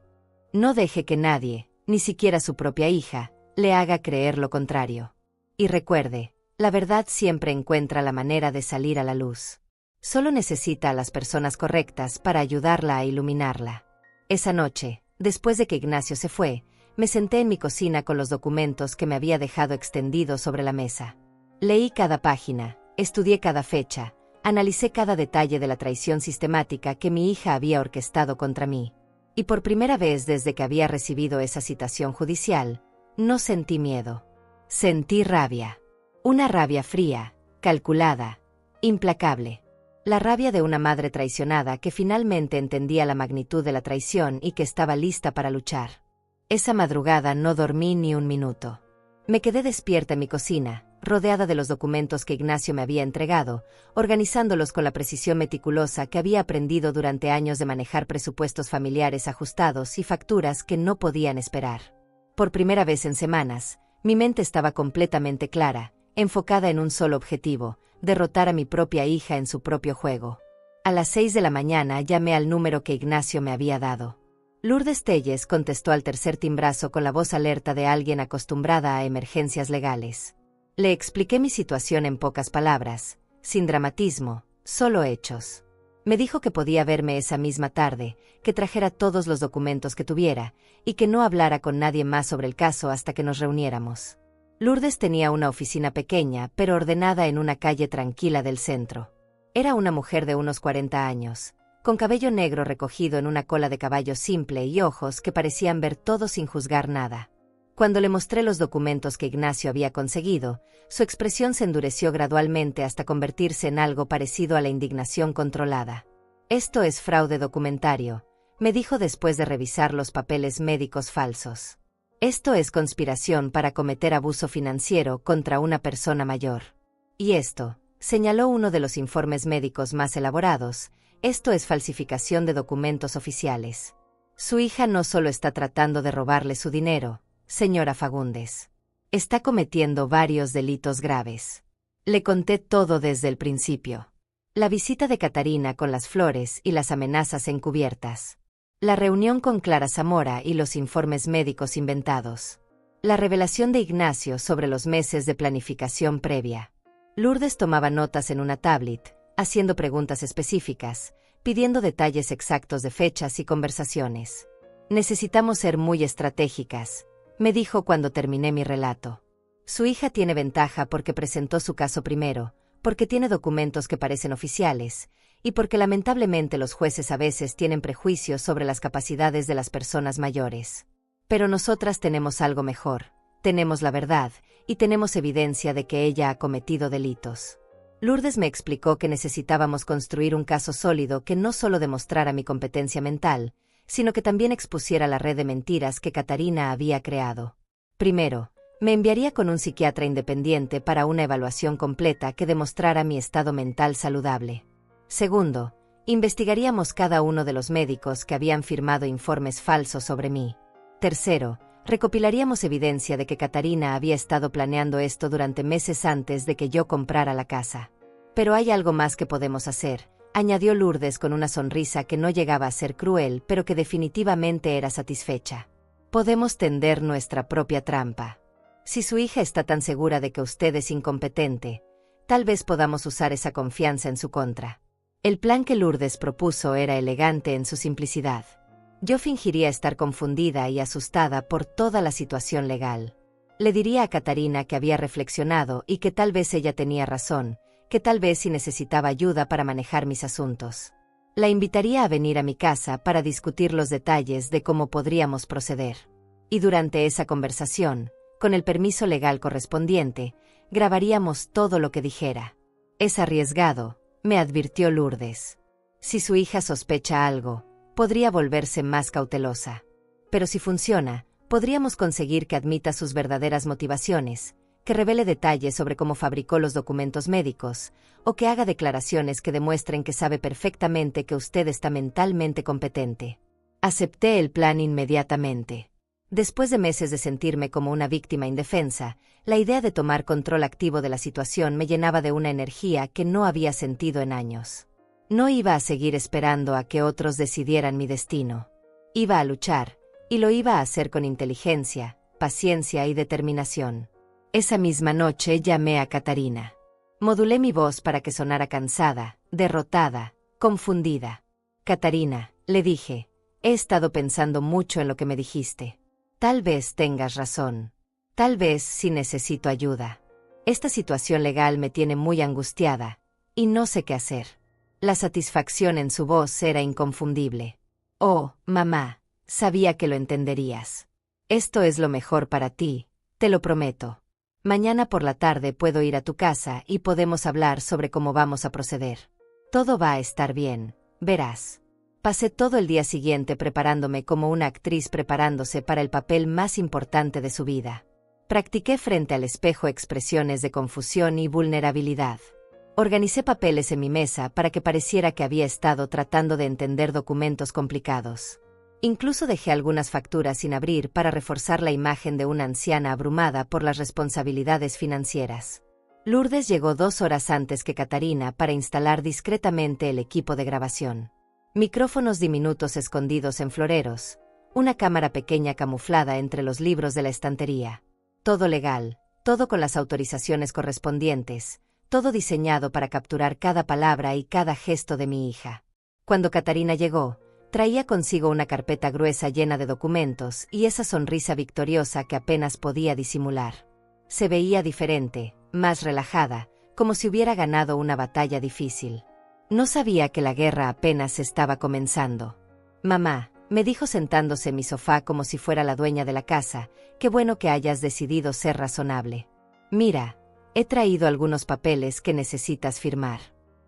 No deje que nadie, ni siquiera su propia hija, le haga creer lo contrario. Y recuerde, la verdad siempre encuentra la manera de salir a la luz. Solo necesita a las personas correctas para ayudarla a iluminarla. Esa noche, después de que Ignacio se fue, me senté en mi cocina con los documentos que me había dejado extendidos sobre la mesa. Leí cada página, estudié cada fecha, analicé cada detalle de la traición sistemática que mi hija había orquestado contra mí. Y por primera vez desde que había recibido esa citación judicial, no sentí miedo. Sentí rabia. Una rabia fría, calculada, implacable. La rabia de una madre traicionada que finalmente entendía la magnitud de la traición y que estaba lista para luchar. Esa madrugada no dormí ni un minuto. Me quedé despierta en mi cocina, rodeada de los documentos que Ignacio me había entregado, organizándolos con la precisión meticulosa que había aprendido durante años de manejar presupuestos familiares ajustados y facturas que no podían esperar. Por primera vez en semanas, mi mente estaba completamente clara, enfocada en un solo objetivo: derrotar a mi propia hija en su propio juego. A las 6 de la mañana llamé al número que Ignacio me había dado. Lourdes Telles contestó al tercer timbrazo con la voz alerta de alguien acostumbrada a emergencias legales. Le expliqué mi situación en pocas palabras, sin dramatismo, solo hechos. Me dijo que podía verme esa misma tarde, que trajera todos los documentos que tuviera, y que no hablara con nadie más sobre el caso hasta que nos reuniéramos. Lourdes tenía una oficina pequeña, pero ordenada en una calle tranquila del centro. Era una mujer de unos 40 años, con cabello negro recogido en una cola de caballo simple y ojos que parecían ver todo sin juzgar nada. Cuando le mostré los documentos que Ignacio había conseguido, su expresión se endureció gradualmente hasta convertirse en algo parecido a la indignación controlada. «Esto es fraude documentario», me dijo después de revisar los papeles médicos falsos. «Esto es conspiración para cometer abuso financiero contra una persona mayor. Y esto», señaló uno de los informes médicos más elaborados, «esto es falsificación de documentos oficiales. Su hija no solo está tratando de robarle su dinero, señora Fagundes. Está cometiendo varios delitos graves». Le conté todo desde el principio. La visita de Catarina con las flores y las amenazas encubiertas. La reunión con Clara Zamora y los informes médicos inventados. La revelación de Ignacio sobre los meses de planificación previa. Lourdes tomaba notas en una tablet, haciendo preguntas específicas, pidiendo detalles exactos de fechas y conversaciones. «Necesitamos ser muy estratégicas», me dijo cuando terminé mi relato. «Su hija tiene ventaja porque presentó su caso primero, porque tiene documentos que parecen oficiales, y porque lamentablemente los jueces a veces tienen prejuicios sobre las capacidades de las personas mayores. Pero nosotras tenemos algo mejor, tenemos la verdad, y tenemos evidencia de que ella ha cometido delitos». Lourdes me explicó que necesitábamos construir un caso sólido que no solo demostrara mi competencia mental, sino que también expusiera la red de mentiras que Catarina había creado. Primero, me enviaría con un psiquiatra independiente para una evaluación completa que demostrara mi estado mental saludable. Segundo, investigaríamos cada uno de los médicos que habían firmado informes falsos sobre mí. Tercero, recopilaríamos evidencia de que Catarina había estado planeando esto durante meses antes de que yo comprara la casa. «Pero hay algo más que podemos hacer», añadió Lourdes con una sonrisa que no llegaba a ser cruel, pero que definitivamente era satisfecha. «Podemos tender nuestra propia trampa. Si su hija está tan segura de que usted es incompetente, tal vez podamos usar esa confianza en su contra». El plan que Lourdes propuso era elegante en su simplicidad. Yo fingiría estar confundida y asustada por toda la situación legal. Le diría a Catarina que había reflexionado y que tal vez ella tenía razón, que tal vez sí necesitaba ayuda para manejar mis asuntos. La invitaría a venir a mi casa para discutir los detalles de cómo podríamos proceder. Y durante esa conversación, con el permiso legal correspondiente, grabaríamos todo lo que dijera. «Es arriesgado», me advirtió Lourdes. «Si su hija sospecha algo, podría volverse más cautelosa. Pero si funciona, podríamos conseguir que admita sus verdaderas motivaciones, que revele detalles sobre cómo fabricó los documentos médicos, o que haga declaraciones que demuestren que sabe perfectamente que usted está mentalmente competente». Acepté el plan inmediatamente. Después de meses de sentirme como una víctima indefensa, la idea de tomar control activo de la situación me llenaba de una energía que no había sentido en años. No iba a seguir esperando a que otros decidieran mi destino. Iba a luchar, y lo iba a hacer con inteligencia, paciencia y determinación. Esa misma noche llamé a Catarina. Modulé mi voz para que sonara cansada, derrotada, confundida. Catarina, le dije, he estado pensando mucho en lo que me dijiste. Tal vez tengas razón. Tal vez sí necesito ayuda. Esta situación legal me tiene muy angustiada, y no sé qué hacer. La satisfacción en su voz era inconfundible. Oh, mamá, sabía que lo entenderías. Esto es lo mejor para ti, te lo prometo. Mañana por la tarde puedo ir a tu casa y podemos hablar sobre cómo vamos a proceder. Todo va a estar bien, verás. Pasé todo el día siguiente preparándome como una actriz preparándose para el papel más importante de su vida. Practiqué frente al espejo expresiones de confusión y vulnerabilidad. Organicé papeles en mi mesa para que pareciera que había estado tratando de entender documentos complicados. Incluso dejé algunas facturas sin abrir para reforzar la imagen de una anciana abrumada por las responsabilidades financieras. Lourdes llegó 2 horas antes que Catarina para instalar discretamente el equipo de grabación. Micrófonos diminutos escondidos en floreros, una cámara pequeña camuflada entre los libros de la estantería. Todo legal, todo con las autorizaciones correspondientes, todo diseñado para capturar cada palabra y cada gesto de mi hija. Cuando Catarina llegó, traía consigo una carpeta gruesa llena de documentos y esa sonrisa victoriosa que apenas podía disimular. Se veía diferente, más relajada, como si hubiera ganado una batalla difícil. No sabía que la guerra apenas estaba comenzando. Mamá, me dijo sentándose en mi sofá como si fuera la dueña de la casa, qué bueno que hayas decidido ser razonable. Mira, he traído algunos papeles que necesitas firmar.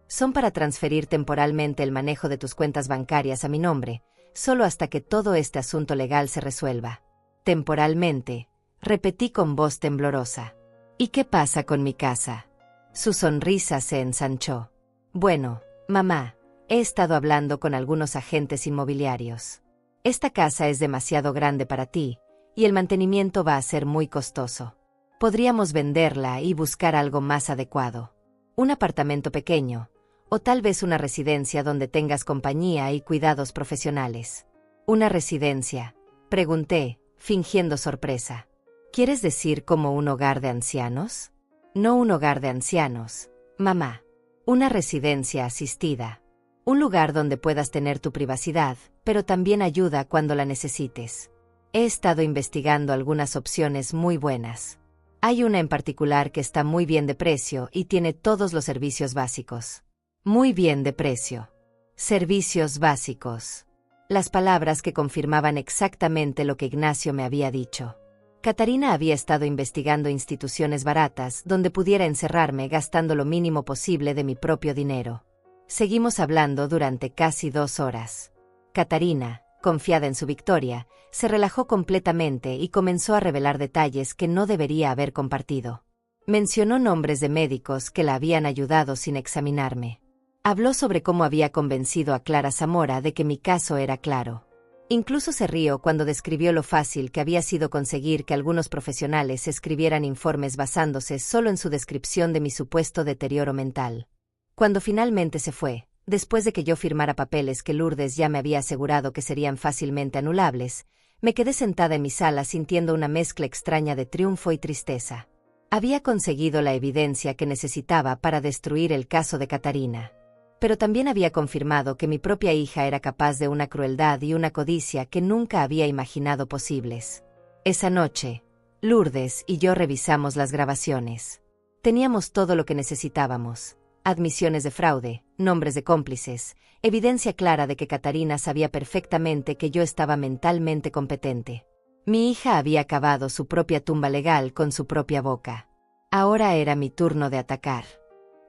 Son para transferir temporalmente el manejo de tus cuentas bancarias a mi nombre, solo hasta que todo este asunto legal se resuelva. Temporalmente, repetí con voz temblorosa. ¿Y qué pasa con mi casa? Su sonrisa se ensanchó. Bueno, mamá, he estado hablando con algunos agentes inmobiliarios. Esta casa es demasiado grande para ti, y el mantenimiento va a ser muy costoso. Podríamos venderla y buscar algo más adecuado. Un apartamento pequeño, o tal vez una residencia donde tengas compañía y cuidados profesionales. ¿Una residencia?, pregunté, fingiendo sorpresa. ¿Quieres decir como un hogar de ancianos? No un hogar de ancianos, mamá. Una residencia asistida. Un lugar donde puedas tener tu privacidad, pero también ayuda cuando la necesites. He estado investigando algunas opciones muy buenas. Hay una en particular que está muy bien de precio y tiene todos los servicios básicos. Muy bien de precio. Servicios básicos. Las palabras que confirmaban exactamente lo que Ignacio me había dicho. Catarina había estado investigando instituciones baratas donde pudiera encerrarme gastando lo mínimo posible de mi propio dinero. Seguimos hablando durante casi 2 horas. Catarina, confiada en su victoria, se relajó completamente y comenzó a revelar detalles que no debería haber compartido. Mencionó nombres de médicos que la habían ayudado sin examinarme. Habló sobre cómo había convencido a Clara Zamora de que mi caso era claro. Incluso se rió cuando describió lo fácil que había sido conseguir que algunos profesionales escribieran informes basándose solo en su descripción de mi supuesto deterioro mental. Cuando finalmente se fue, después de que yo firmara papeles que Lourdes ya me había asegurado que serían fácilmente anulables, me quedé sentada en mi sala sintiendo una mezcla extraña de triunfo y tristeza. Había conseguido la evidencia que necesitaba para destruir el caso de Catarina. Pero también había confirmado que mi propia hija era capaz de una crueldad y una codicia que nunca había imaginado posibles. Esa noche, Lourdes y yo revisamos las grabaciones. Teníamos todo lo que necesitábamos. Admisiones de fraude, nombres de cómplices, evidencia clara de que Catarina sabía perfectamente que yo estaba mentalmente competente. Mi hija había cavado su propia tumba legal con su propia boca. Ahora era mi turno de atacar.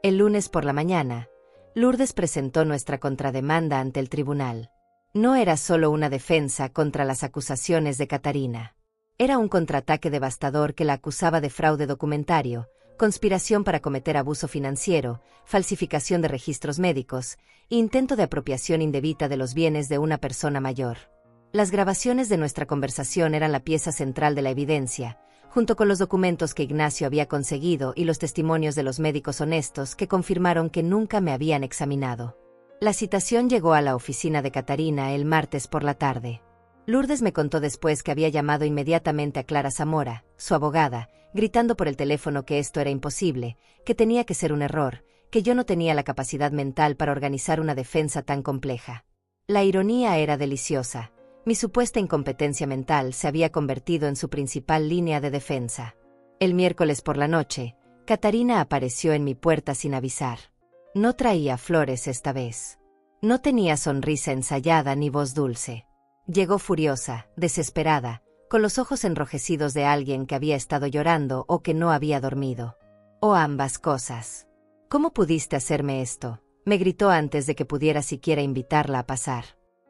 El lunes por la mañana, Lourdes presentó nuestra contrademanda ante el tribunal. No era solo una defensa contra las acusaciones de Catarina. Era un contraataque devastador que la acusaba de fraude documentario, conspiración para cometer abuso financiero, falsificación de registros médicos, intento de apropiación indebida de los bienes de una persona mayor. Las grabaciones de nuestra conversación eran la pieza central de la evidencia, junto con los documentos que Ignacio había conseguido y los testimonios de los médicos honestos que confirmaron que nunca me habían examinado. La citación llegó a la oficina de Catarina el martes por la tarde. Lourdes me contó después que había llamado inmediatamente a Clara Zamora, su abogada, gritando por el teléfono que esto era imposible, que tenía que ser un error, que yo no tenía la capacidad mental para organizar una defensa tan compleja. La ironía era deliciosa. Mi supuesta incompetencia mental se había convertido en su principal línea de defensa. El miércoles por la noche, Catarina apareció en mi puerta sin avisar. No traía flores esta vez. No tenía sonrisa ensayada ni voz dulce. Llegó furiosa, desesperada, con los ojos enrojecidos de alguien que había estado llorando o que no había dormido. O ambas cosas. ¿Cómo pudiste hacerme esto?, me gritó antes de que pudiera siquiera invitarla a pasar.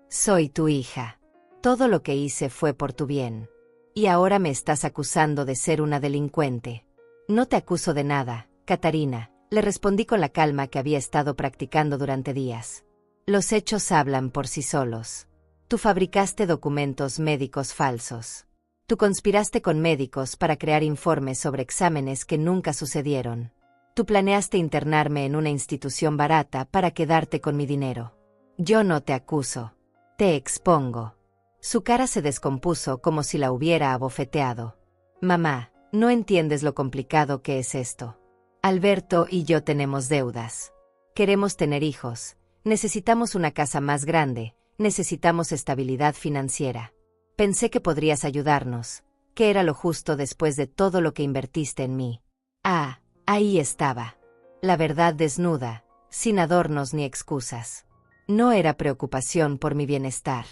Soy tu hija. Todo lo que hice fue por tu bien. Y ahora me estás acusando de ser una delincuente. No te acuso de nada, Catarina, le respondí con la calma que había estado practicando durante días. Los hechos hablan por sí solos. Tú fabricaste documentos médicos falsos. Tú conspiraste con médicos para crear informes sobre exámenes que nunca sucedieron. Tú planeaste internarme en una institución barata para quedarte con mi dinero. Yo no te acuso. Te expongo. Su cara se descompuso como si la hubiera abofeteado. Mamá, no entiendes lo complicado que es esto. Alberto y yo tenemos deudas. Queremos tener hijos. Necesitamos una casa más grande. Necesitamos estabilidad financiera. Pensé que podrías ayudarnos, que era lo justo después de todo lo que invertiste en mí. Ah, ahí estaba. La verdad desnuda, sin adornos ni excusas. No era preocupación por mi bienestar.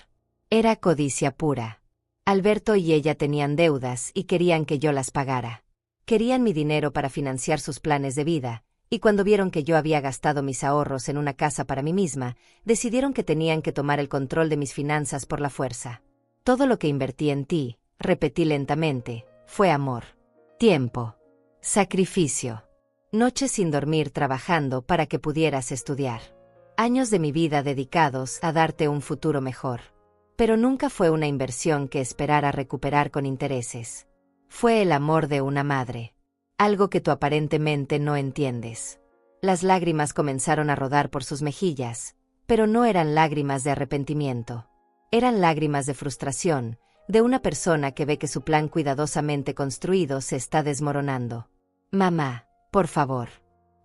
Era codicia pura. Alberto y ella tenían deudas y querían que yo las pagara. Querían mi dinero para financiar sus planes de vida, y cuando vieron que yo había gastado mis ahorros en una casa para mí misma, decidieron que tenían que tomar el control de mis finanzas por la fuerza. Todo lo que invertí en ti, repetí lentamente, fue amor, tiempo, sacrificio, noches sin dormir trabajando para que pudieras estudiar. Años de mi vida dedicados a darte un futuro mejor. Pero nunca fue una inversión que esperara recuperar con intereses. Fue el amor de una madre. Algo que tú aparentemente no entiendes. Las lágrimas comenzaron a rodar por sus mejillas, pero no eran lágrimas de arrepentimiento. Eran lágrimas de frustración, de una persona que ve que su plan cuidadosamente construido se está desmoronando. Mamá, por favor.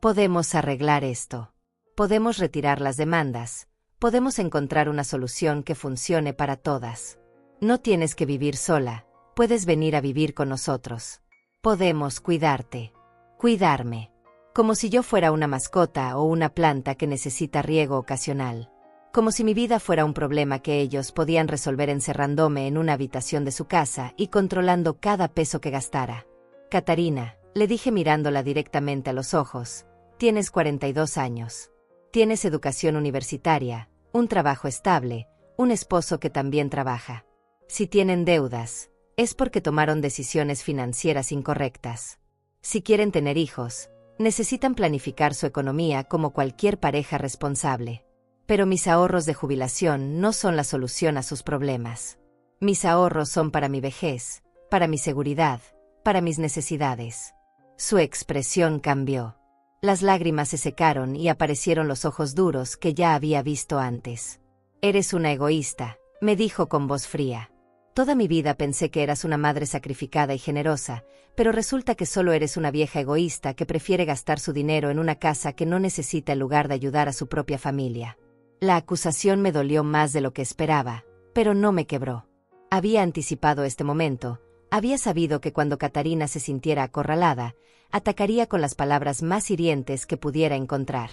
Podemos arreglar esto. Podemos retirar las demandas. Podemos encontrar una solución que funcione para todas. No tienes que vivir sola, puedes venir a vivir con nosotros. Podemos cuidarte, cuidarme, como si yo fuera una mascota o una planta que necesita riego ocasional. Como si mi vida fuera un problema que ellos podían resolver encerrándome en una habitación de su casa y controlando cada peso que gastara. Catarina, le dije mirándola directamente a los ojos, tienes 42 años. Tienes educación universitaria, un trabajo estable, un esposo que también trabaja. Si tienen deudas, es porque tomaron decisiones financieras incorrectas. Si quieren tener hijos, necesitan planificar su economía como cualquier pareja responsable. Pero mis ahorros de jubilación no son la solución a sus problemas. Mis ahorros son para mi vejez, para mi seguridad, para mis necesidades. Su expresión cambió. Las lágrimas se secaron y aparecieron los ojos duros que ya había visto antes. Eres una egoísta, me dijo con voz fría. Toda mi vida pensé que eras una madre sacrificada y generosa, pero resulta que solo eres una vieja egoísta que prefiere gastar su dinero en una casa que no necesita en lugar de ayudar a su propia familia. La acusación me dolió más de lo que esperaba, pero no me quebró. Había anticipado este momento. Había sabido que cuando Catarina se sintiera acorralada, atacaría con las palabras más hirientes que pudiera encontrar.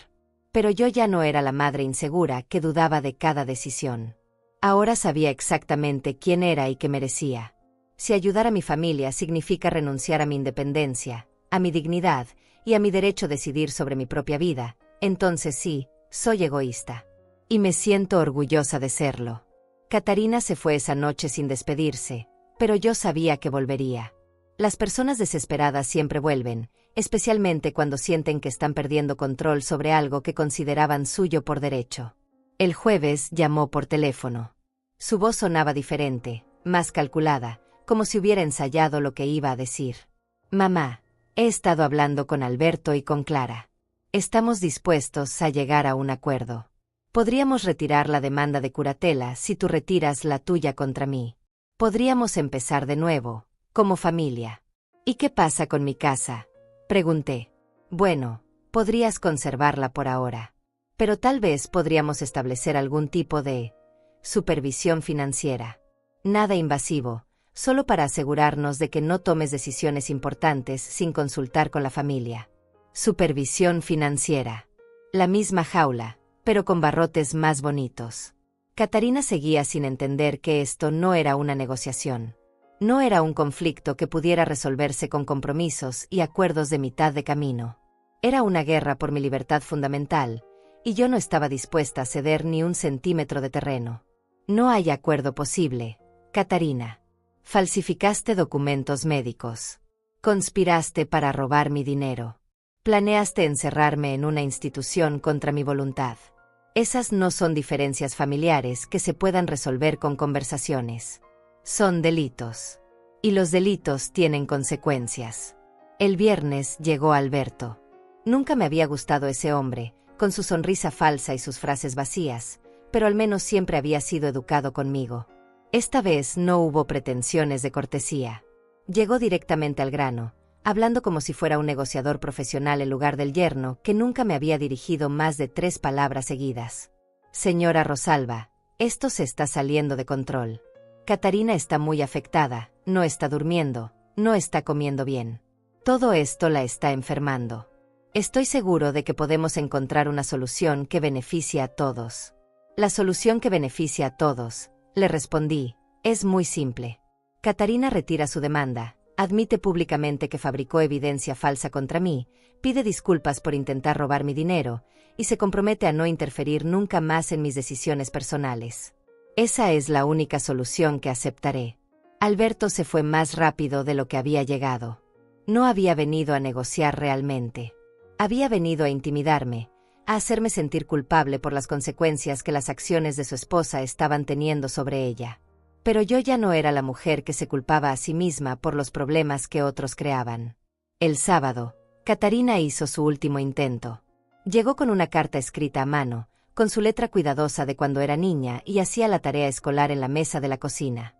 Pero yo ya no era la madre insegura que dudaba de cada decisión. Ahora sabía exactamente quién era y qué merecía. Si ayudar a mi familia significa renunciar a mi independencia, a mi dignidad y a mi derecho a decidir sobre mi propia vida, entonces sí, soy egoísta. Y me siento orgullosa de serlo. Catarina se fue esa noche sin despedirse, pero yo sabía que volvería. Las personas desesperadas siempre vuelven, especialmente cuando sienten que están perdiendo control sobre algo que consideraban suyo por derecho. El jueves llamó por teléfono. Su voz sonaba diferente, más calculada, como si hubiera ensayado lo que iba a decir. Mamá, he estado hablando con Alberto y con Clara. Estamos dispuestos a llegar a un acuerdo. Podríamos retirar la demanda de curatela si tú retiras la tuya contra mí. Podríamos empezar de nuevo, como familia. ¿Y qué pasa con mi casa?, pregunté. Bueno, podrías conservarla por ahora. Pero tal vez podríamos establecer algún tipo de supervisión financiera. Nada invasivo, solo para asegurarnos de que no tomes decisiones importantes sin consultar con la familia. Supervisión financiera. La misma jaula, pero con barrotes más bonitos. Catarina seguía sin entender que esto no era una negociación. No era un conflicto que pudiera resolverse con compromisos y acuerdos de mitad de camino. Era una guerra por mi libertad fundamental, y yo no estaba dispuesta a ceder ni un centímetro de terreno. No hay acuerdo posible, Catarina. Falsificaste documentos médicos. Conspiraste para robar mi dinero. Planeaste encerrarme en una institución contra mi voluntad. Esas no son diferencias familiares que se puedan resolver con conversaciones. Son delitos. Y los delitos tienen consecuencias. El viernes llegó Alberto. Nunca me había gustado ese hombre, con su sonrisa falsa y sus frases vacías, pero al menos siempre había sido educado conmigo. Esta vez no hubo pretensiones de cortesía. Llegó directamente al grano, hablando como si fuera un negociador profesional en lugar del yerno que nunca me había dirigido más de 3 palabras seguidas. Señora Rosalba, esto se está saliendo de control. Catarina está muy afectada, no está durmiendo, no está comiendo bien. Todo esto la está enfermando. Estoy seguro de que podemos encontrar una solución que beneficie a todos. La solución que beneficia a todos, le respondí, es muy simple. Catarina retira su demanda, admite públicamente que fabricó evidencia falsa contra mí, pide disculpas por intentar robar mi dinero, y se compromete a no interferir nunca más en mis decisiones personales. Esa es la única solución que aceptaré. Alberto se fue más rápido de lo que había llegado. No había venido a negociar realmente. Había venido a intimidarme, a hacerme sentir culpable por las consecuencias que las acciones de su esposa estaban teniendo sobre ella. Pero yo ya no era la mujer que se culpaba a sí misma por los problemas que otros creaban. El sábado, Catarina hizo su último intento. Llegó con una carta escrita a mano, con su letra cuidadosa de cuando era niña y hacía la tarea escolar en la mesa de la cocina.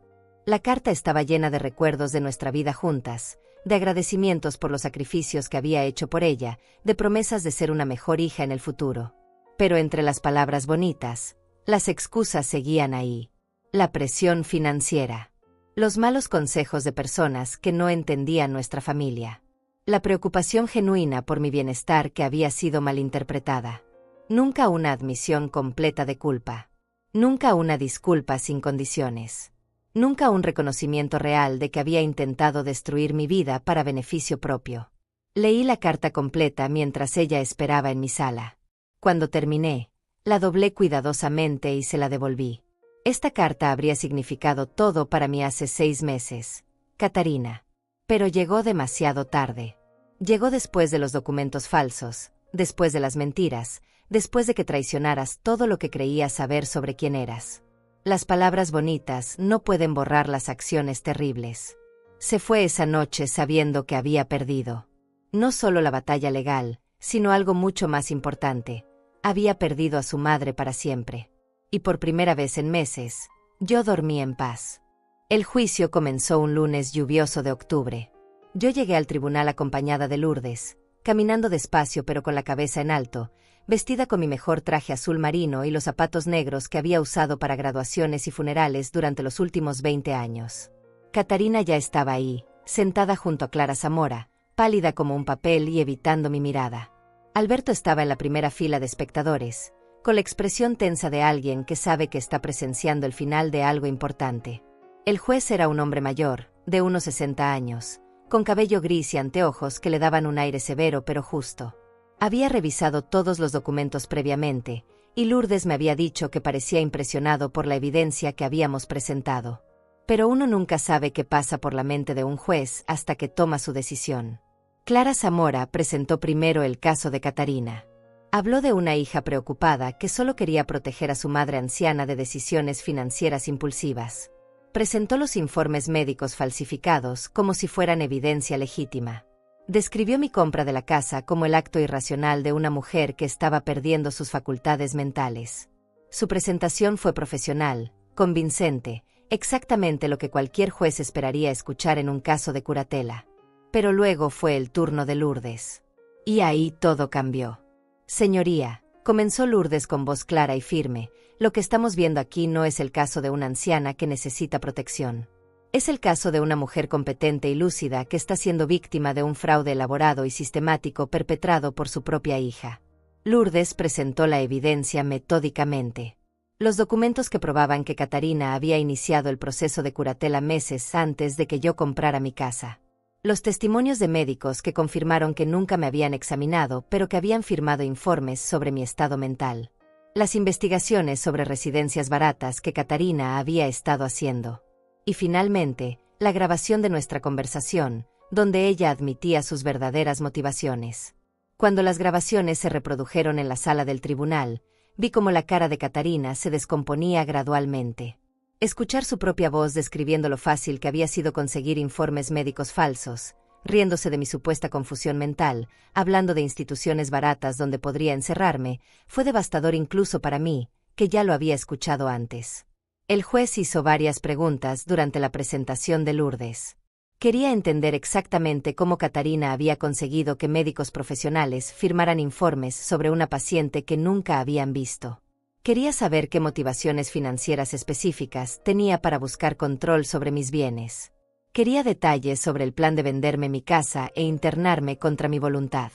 La carta estaba llena de recuerdos de nuestra vida juntas, de agradecimientos por los sacrificios que había hecho por ella, de promesas de ser una mejor hija en el futuro. Pero entre las palabras bonitas, las excusas seguían ahí. La presión financiera. Los malos consejos de personas que no entendían nuestra familia. La preocupación genuina por mi bienestar que había sido malinterpretada. Nunca una admisión completa de culpa. Nunca una disculpa sin condiciones. Nunca un reconocimiento real de que había intentado destruir mi vida para beneficio propio. Leí la carta completa mientras ella esperaba en mi sala. Cuando terminé, la doblé cuidadosamente y se la devolví. Esta carta habría significado todo para mí hace 6 meses, Catarina. Pero llegó demasiado tarde. Llegó después de los documentos falsos, después de las mentiras, después de que traicionaras todo lo que creías saber sobre quién eras. Las palabras bonitas no pueden borrar las acciones terribles. Se fue esa noche sabiendo que había perdido. No solo la batalla legal, sino algo mucho más importante. Había perdido a su madre para siempre. Y por primera vez en meses, yo dormí en paz. El juicio comenzó un lunes lluvioso de octubre. Yo llegué al tribunal acompañada de Lourdes, caminando despacio pero con la cabeza en alto, vestida con mi mejor traje azul marino y los zapatos negros que había usado para graduaciones y funerales durante los últimos 20 años. Catarina ya estaba ahí, sentada junto a Clara Zamora, pálida como un papel y evitando mi mirada. Alberto estaba en la primera fila de espectadores, con la expresión tensa de alguien que sabe que está presenciando el final de algo importante. El juez era un hombre mayor, de unos 60 años, con cabello gris y anteojos que le daban un aire severo pero justo. Había revisado todos los documentos previamente, y Lourdes me había dicho que parecía impresionado por la evidencia que habíamos presentado. Pero uno nunca sabe qué pasa por la mente de un juez hasta que toma su decisión. Clara Zamora presentó primero el caso de Catarina. Habló de una hija preocupada que solo quería proteger a su madre anciana de decisiones financieras impulsivas. Presentó los informes médicos falsificados como si fueran evidencia legítima. Describió mi compra de la casa como el acto irracional de una mujer que estaba perdiendo sus facultades mentales. Su presentación fue profesional, convincente, exactamente lo que cualquier juez esperaría escuchar en un caso de curatela. Pero luego fue el turno de Lourdes. Y ahí todo cambió. Señoría, comenzó Lourdes con voz clara y firme, lo que estamos viendo aquí no es el caso de una anciana que necesita protección. Es el caso de una mujer competente y lúcida que está siendo víctima de un fraude elaborado y sistemático perpetrado por su propia hija. Lourdes presentó la evidencia metódicamente. Los documentos que probaban que Catarina había iniciado el proceso de curatela meses antes de que yo comprara mi casa. Los testimonios de médicos que confirmaron que nunca me habían examinado, pero que habían firmado informes sobre mi estado mental. Las investigaciones sobre residencias baratas que Catarina había estado haciendo. Y finalmente, la grabación de nuestra conversación, donde ella admitía sus verdaderas motivaciones. Cuando las grabaciones se reprodujeron en la sala del tribunal, vi cómo la cara de Catarina se descomponía gradualmente. Escuchar su propia voz describiendo lo fácil que había sido conseguir informes médicos falsos, riéndose de mi supuesta confusión mental, hablando de instituciones baratas donde podría encerrarme, fue devastador incluso para mí, que ya lo había escuchado antes. El juez hizo varias preguntas durante la presentación de Lourdes. Quería entender exactamente cómo Catarina había conseguido que médicos profesionales firmaran informes sobre una paciente que nunca habían visto. Quería saber qué motivaciones financieras específicas tenía para buscar control sobre mis bienes. Quería detalles sobre el plan de venderme mi casa e internarme contra mi voluntad.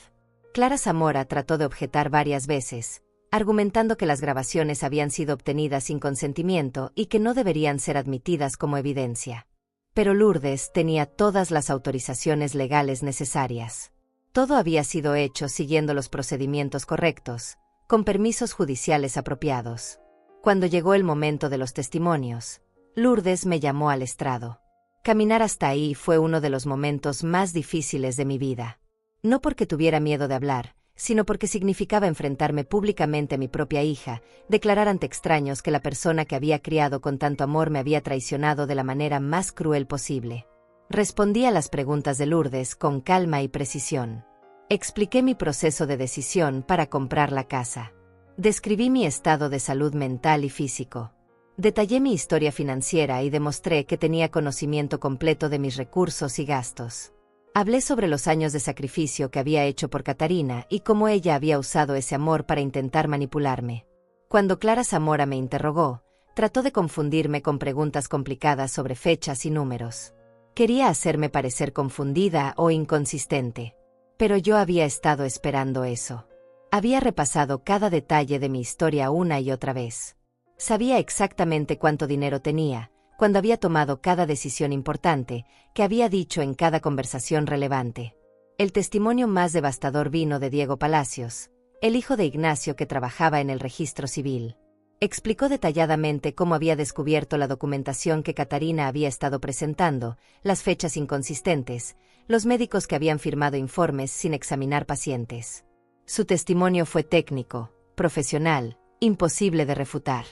Clara Zamora trató de objetar varias veces, argumentando que las grabaciones habían sido obtenidas sin consentimiento y que no deberían ser admitidas como evidencia. Pero Lourdes tenía todas las autorizaciones legales necesarias. Todo había sido hecho siguiendo los procedimientos correctos, con permisos judiciales apropiados. Cuando llegó el momento de los testimonios, Lourdes me llamó al estrado. Caminar hasta ahí fue uno de los momentos más difíciles de mi vida. No porque tuviera miedo de hablar, sino porque significaba enfrentarme públicamente a mi propia hija, declarar ante extraños que la persona que había criado con tanto amor me había traicionado de la manera más cruel posible. Respondí a las preguntas de Lourdes con calma y precisión. Expliqué mi proceso de decisión para comprar la casa. Describí mi estado de salud mental y físico. Detallé mi historia financiera y demostré que tenía conocimiento completo de mis recursos y gastos. Hablé sobre los años de sacrificio que había hecho por Catarina y cómo ella había usado ese amor para intentar manipularme. Cuando Clara Zamora me interrogó, trató de confundirme con preguntas complicadas sobre fechas y números. Quería hacerme parecer confundida o inconsistente. Pero yo había estado esperando eso. Había repasado cada detalle de mi historia una y otra vez. Sabía exactamente cuánto dinero tenía, cuando había tomado cada decisión importante, que había dicho en cada conversación relevante. El testimonio más devastador vino de Diego Palacios, el hijo de Ignacio que trabajaba en el registro civil. Explicó detalladamente cómo había descubierto la documentación que Catarina había estado presentando, las fechas inconsistentes, los médicos que habían firmado informes sin examinar pacientes. Su testimonio fue técnico, profesional, imposible de refutar.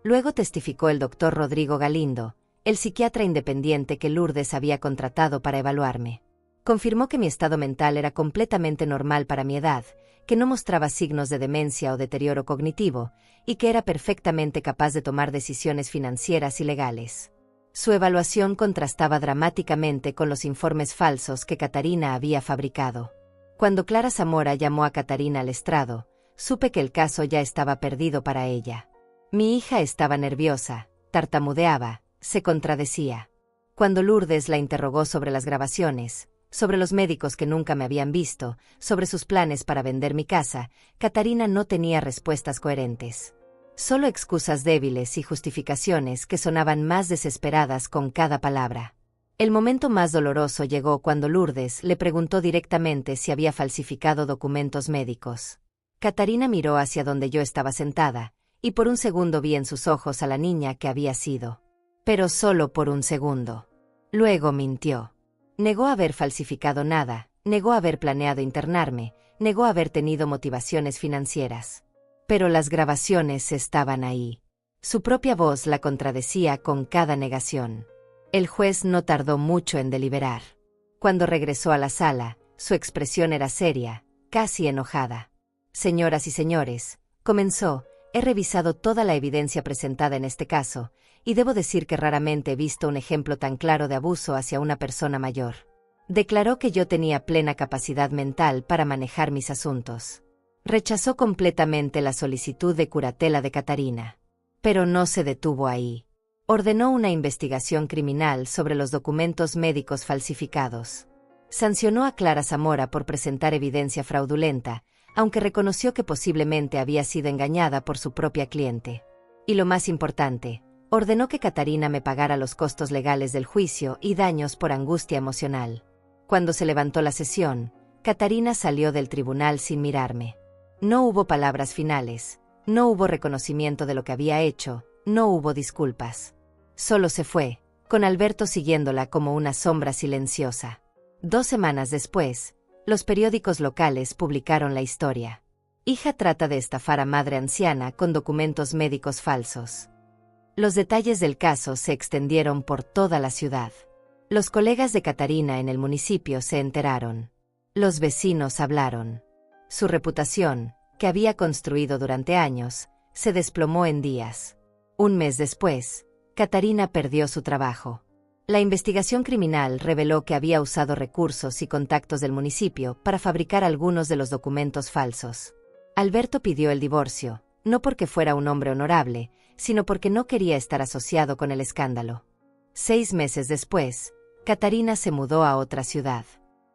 Luego testificó el doctor Rodrigo Galindo, el psiquiatra independiente que Lourdes había contratado para evaluarme. Confirmó que mi estado mental era completamente normal para mi edad, que no mostraba signos de demencia o deterioro cognitivo, y que era perfectamente capaz de tomar decisiones financieras y legales. Su evaluación contrastaba dramáticamente con los informes falsos que Catarina había fabricado. Cuando Clara Zamora llamó a Catarina al estrado, supe que el caso ya estaba perdido para ella. Mi hija estaba nerviosa, tartamudeaba, se contradecía. Cuando Lourdes la interrogó sobre las grabaciones, sobre los médicos que nunca me habían visto, sobre sus planes para vender mi casa, Catarina no tenía respuestas coherentes. Solo excusas débiles y justificaciones que sonaban más desesperadas con cada palabra. El momento más doloroso llegó cuando Lourdes le preguntó directamente si había falsificado documentos médicos. Catarina miró hacia donde yo estaba sentada, y por un segundo vi en sus ojos a la niña que había sido. Pero solo por un segundo. Luego mintió. Negó haber falsificado nada, negó haber planeado internarme, negó haber tenido motivaciones financieras. Pero las grabaciones estaban ahí. Su propia voz la contradecía con cada negación. El juez no tardó mucho en deliberar. Cuando regresó a la sala, su expresión era seria, casi enojada. Señoras y señores, comenzó, he revisado toda la evidencia presentada en este caso, y debo decir que raramente he visto un ejemplo tan claro de abuso hacia una persona mayor. Declaró que yo tenía plena capacidad mental para manejar mis asuntos. Rechazó completamente la solicitud de curatela de Catarina. Pero no se detuvo ahí. Ordenó una investigación criminal sobre los documentos médicos falsificados. Sancionó a Clara Zamora por presentar evidencia fraudulenta, aunque reconoció que posiblemente había sido engañada por su propia cliente. Y lo más importante, ordenó que Catarina me pagara los costos legales del juicio y daños por angustia emocional. Cuando se levantó la sesión, Catarina salió del tribunal sin mirarme. No hubo palabras finales, no hubo reconocimiento de lo que había hecho, no hubo disculpas. Solo se fue, con Alberto siguiéndola como una sombra silenciosa. 2 semanas después, los periódicos locales publicaron la historia. Hija trata de estafar a madre anciana con documentos médicos falsos. Los detalles del caso se extendieron por toda la ciudad. Los colegas de Catarina en el municipio se enteraron. Los vecinos hablaron. Su reputación, que había construido durante años, se desplomó en días. Un mes después, Catarina perdió su trabajo. La investigación criminal reveló que había usado recursos y contactos del municipio para fabricar algunos de los documentos falsos. Alberto pidió el divorcio, no porque fuera un hombre honorable, sino porque no quería estar asociado con el escándalo. 6 meses después, Catarina se mudó a otra ciudad.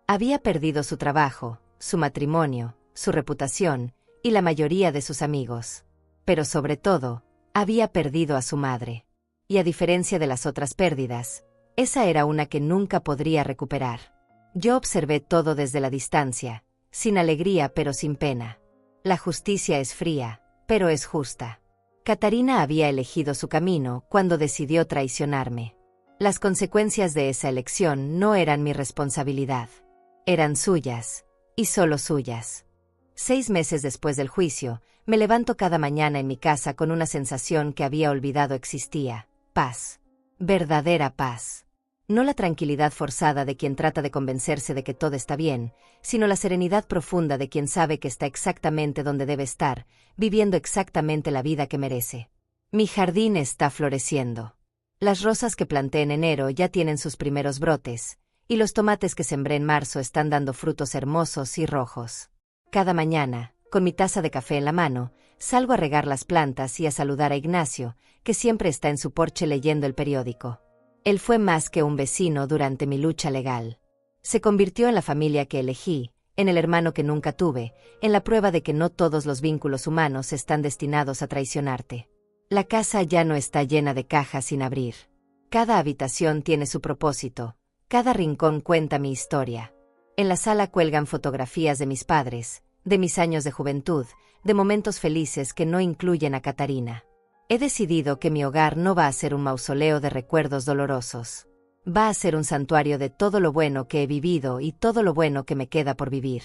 Había perdido su trabajo, su matrimonio, su reputación y la mayoría de sus amigos. Pero sobre todo, había perdido a su madre. Y a diferencia de las otras pérdidas, esa era una que nunca podría recuperar. Yo observé todo desde la distancia, sin alegría pero sin pena. La justicia es fría, pero es justa. Catarina había elegido su camino cuando decidió traicionarme. Las consecuencias de esa elección no eran mi responsabilidad. Eran suyas, y solo suyas. 6 meses después del juicio, me levanto cada mañana en mi casa con una sensación que había olvidado existía: paz. Verdadera paz. No la tranquilidad forzada de quien trata de convencerse de que todo está bien, sino la serenidad profunda de quien sabe que está exactamente donde debe estar, viviendo exactamente la vida que merece. Mi jardín está floreciendo. Las rosas que planté en enero ya tienen sus primeros brotes, y los tomates que sembré en marzo están dando frutos hermosos y rojos. Cada mañana, con mi taza de café en la mano, salgo a regar las plantas y a saludar a Ignacio, que siempre está en su porche leyendo el periódico. Él fue más que un vecino durante mi lucha legal. Se convirtió en la familia que elegí, en el hermano que nunca tuve, en la prueba de que no todos los vínculos humanos están destinados a traicionarte. La casa ya no está llena de cajas sin abrir. Cada habitación tiene su propósito, cada rincón cuenta mi historia. En la sala cuelgan fotografías de mis padres, de mis años de juventud, de momentos felices que no incluyen a Catarina. He decidido que mi hogar no va a ser un mausoleo de recuerdos dolorosos. Va a ser un santuario de todo lo bueno que he vivido y todo lo bueno que me queda por vivir.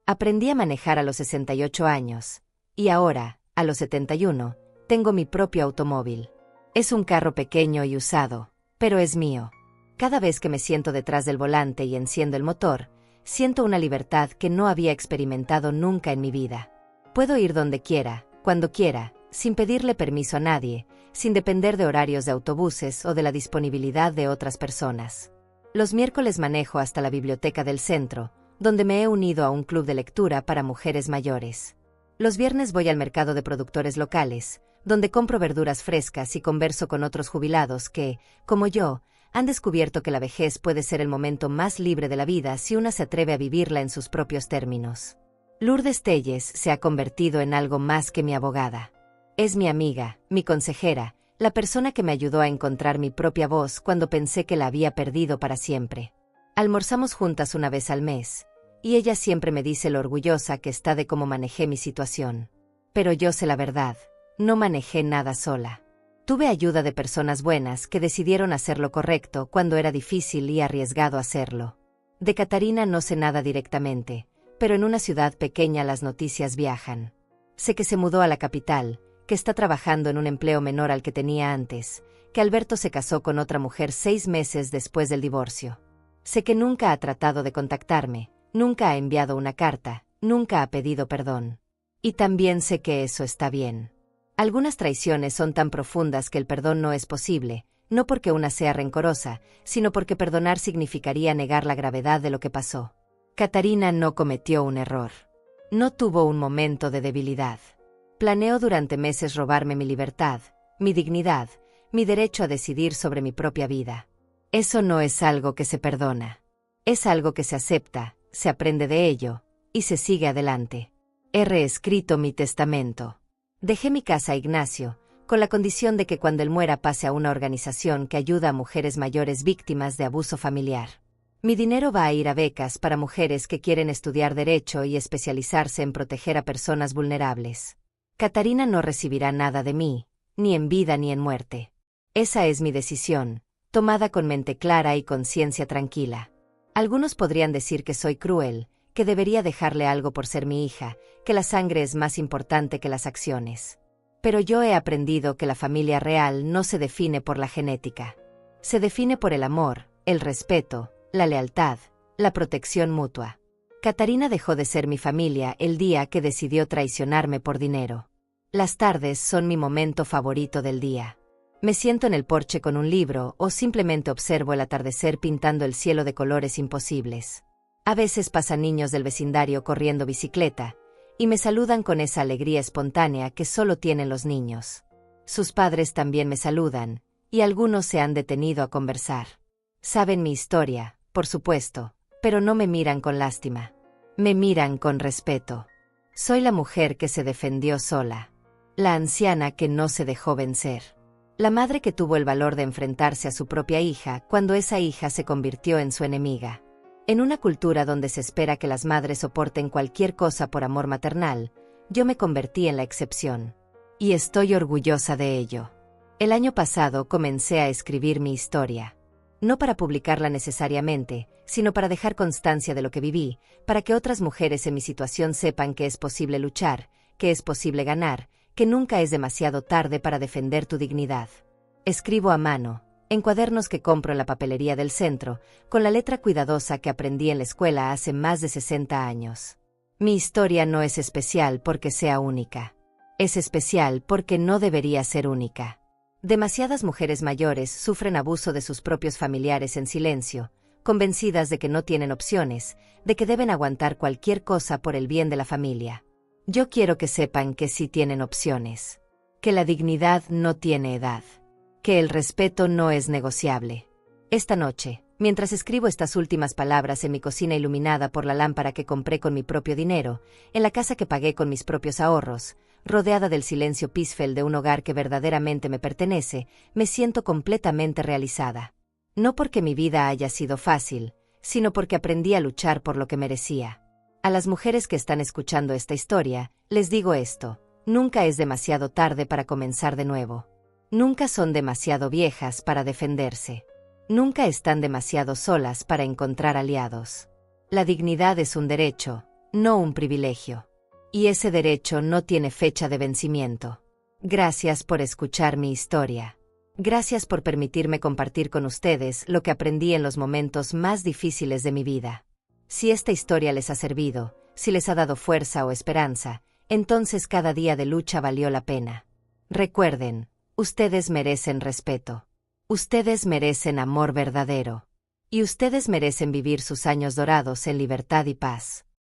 Aprendí a manejar a los 68 años, y ahora, a los 71, tengo mi propio automóvil. Es un carro pequeño y usado, pero es mío. Cada vez que me siento detrás del volante y enciendo el motor, siento una libertad que no había experimentado nunca en mi vida. Puedo ir donde quiera, cuando quiera, sin pedirle permiso a nadie, sin depender de horarios de autobuses o de la disponibilidad de otras personas. Los miércoles manejo hasta la biblioteca del centro, donde me he unido a un club de lectura para mujeres mayores. Los viernes voy al mercado de productores locales, donde compro verduras frescas y converso con otros jubilados que, como yo, han descubierto que la vejez puede ser el momento más libre de la vida si una se atreve a vivirla en sus propios términos. Lourdes Telles se ha convertido en algo más que mi abogada. Es mi amiga, mi consejera, la persona que me ayudó a encontrar mi propia voz cuando pensé que la había perdido para siempre. Almorzamos juntas una vez al mes, y ella siempre me dice lo orgullosa que está de cómo manejé mi situación. Pero yo sé la verdad, no manejé nada sola. Tuve ayuda de personas buenas que decidieron hacer lo correcto cuando era difícil y arriesgado hacerlo. De Catarina no sé nada directamente, pero en una ciudad pequeña las noticias viajan. Sé que se mudó a la capital, que está trabajando en un empleo menor al que tenía antes, que Alberto se casó con otra mujer 6 meses después del divorcio. Sé que nunca ha tratado de contactarme, nunca ha enviado una carta, nunca ha pedido perdón. Y también sé que eso está bien. Algunas traiciones son tan profundas que el perdón no es posible, no porque una sea rencorosa, sino porque perdonar significaría negar la gravedad de lo que pasó. Catarina no cometió un error. No tuvo un momento de debilidad. Planeó durante meses robarme mi libertad, mi dignidad, mi derecho a decidir sobre mi propia vida. Eso no es algo que se perdona. Es algo que se acepta, se aprende de ello, y se sigue adelante. He reescrito mi testamento. Dejé mi casa a Ignacio, con la condición de que cuando él muera pase a una organización que ayuda a mujeres mayores víctimas de abuso familiar. Mi dinero va a ir a becas para mujeres que quieren estudiar derecho y especializarse en proteger a personas vulnerables. Catarina no recibirá nada de mí, ni en vida ni en muerte. Esa es mi decisión, tomada con mente clara y conciencia tranquila. Algunos podrían decir que soy cruel, que debería dejarle algo por ser mi hija, que la sangre es más importante que las acciones. Pero yo he aprendido que la familia real no se define por la genética. Se define por el amor, el respeto, la lealtad, la protección mutua. Catarina dejó de ser mi familia el día que decidió traicionarme por dinero. Las tardes son mi momento favorito del día. Me siento en el porche con un libro o simplemente observo el atardecer pintando el cielo de colores imposibles. A veces pasan niños del vecindario corriendo bicicleta, y me saludan con esa alegría espontánea que solo tienen los niños. Sus padres también me saludan, y algunos se han detenido a conversar. Saben mi historia, por supuesto, pero no me miran con lástima. Me miran con respeto. Soy la mujer que se defendió sola. La anciana que no se dejó vencer. La madre que tuvo el valor de enfrentarse a su propia hija cuando esa hija se convirtió en su enemiga. En una cultura donde se espera que las madres soporten cualquier cosa por amor maternal, yo me convertí en la excepción. Y estoy orgullosa de ello. El año pasado comencé a escribir mi historia. No para publicarla necesariamente, sino para dejar constancia de lo que viví, para que otras mujeres en mi situación sepan que es posible luchar, que es posible ganar, que nunca es demasiado tarde para defender tu dignidad. Escribo a mano, en cuadernos que compro en la papelería del centro, con la letra cuidadosa que aprendí en la escuela hace más de 60 años. Mi historia no es especial porque sea única. Es especial porque no debería ser única. Demasiadas mujeres mayores sufren abuso de sus propios familiares en silencio, convencidas de que no tienen opciones, de que deben aguantar cualquier cosa por el bien de la familia. Yo quiero que sepan que sí tienen opciones. Que la dignidad no tiene edad. Que el respeto no es negociable. Esta noche, mientras escribo estas últimas palabras en mi cocina iluminada por la lámpara que compré con mi propio dinero, en la casa que pagué con mis propios ahorros, rodeada del silencio peaceful de un hogar que verdaderamente me pertenece, me siento completamente realizada. No porque mi vida haya sido fácil, sino porque aprendí a luchar por lo que merecía. A las mujeres que están escuchando esta historia, les digo esto: nunca es demasiado tarde para comenzar de nuevo. Nunca son demasiado viejas para defenderse. Nunca están demasiado solas para encontrar aliados. La dignidad es un derecho, no un privilegio. Y ese derecho no tiene fecha de vencimiento. Gracias por escuchar mi historia. Gracias por permitirme compartir con ustedes lo que aprendí en los momentos más difíciles de mi vida. Si esta historia les ha servido, si les ha dado fuerza o esperanza, entonces cada día de lucha valió la pena. Recuerden, ustedes merecen respeto. Ustedes merecen amor verdadero. Y ustedes merecen vivir sus años dorados en libertad y paz.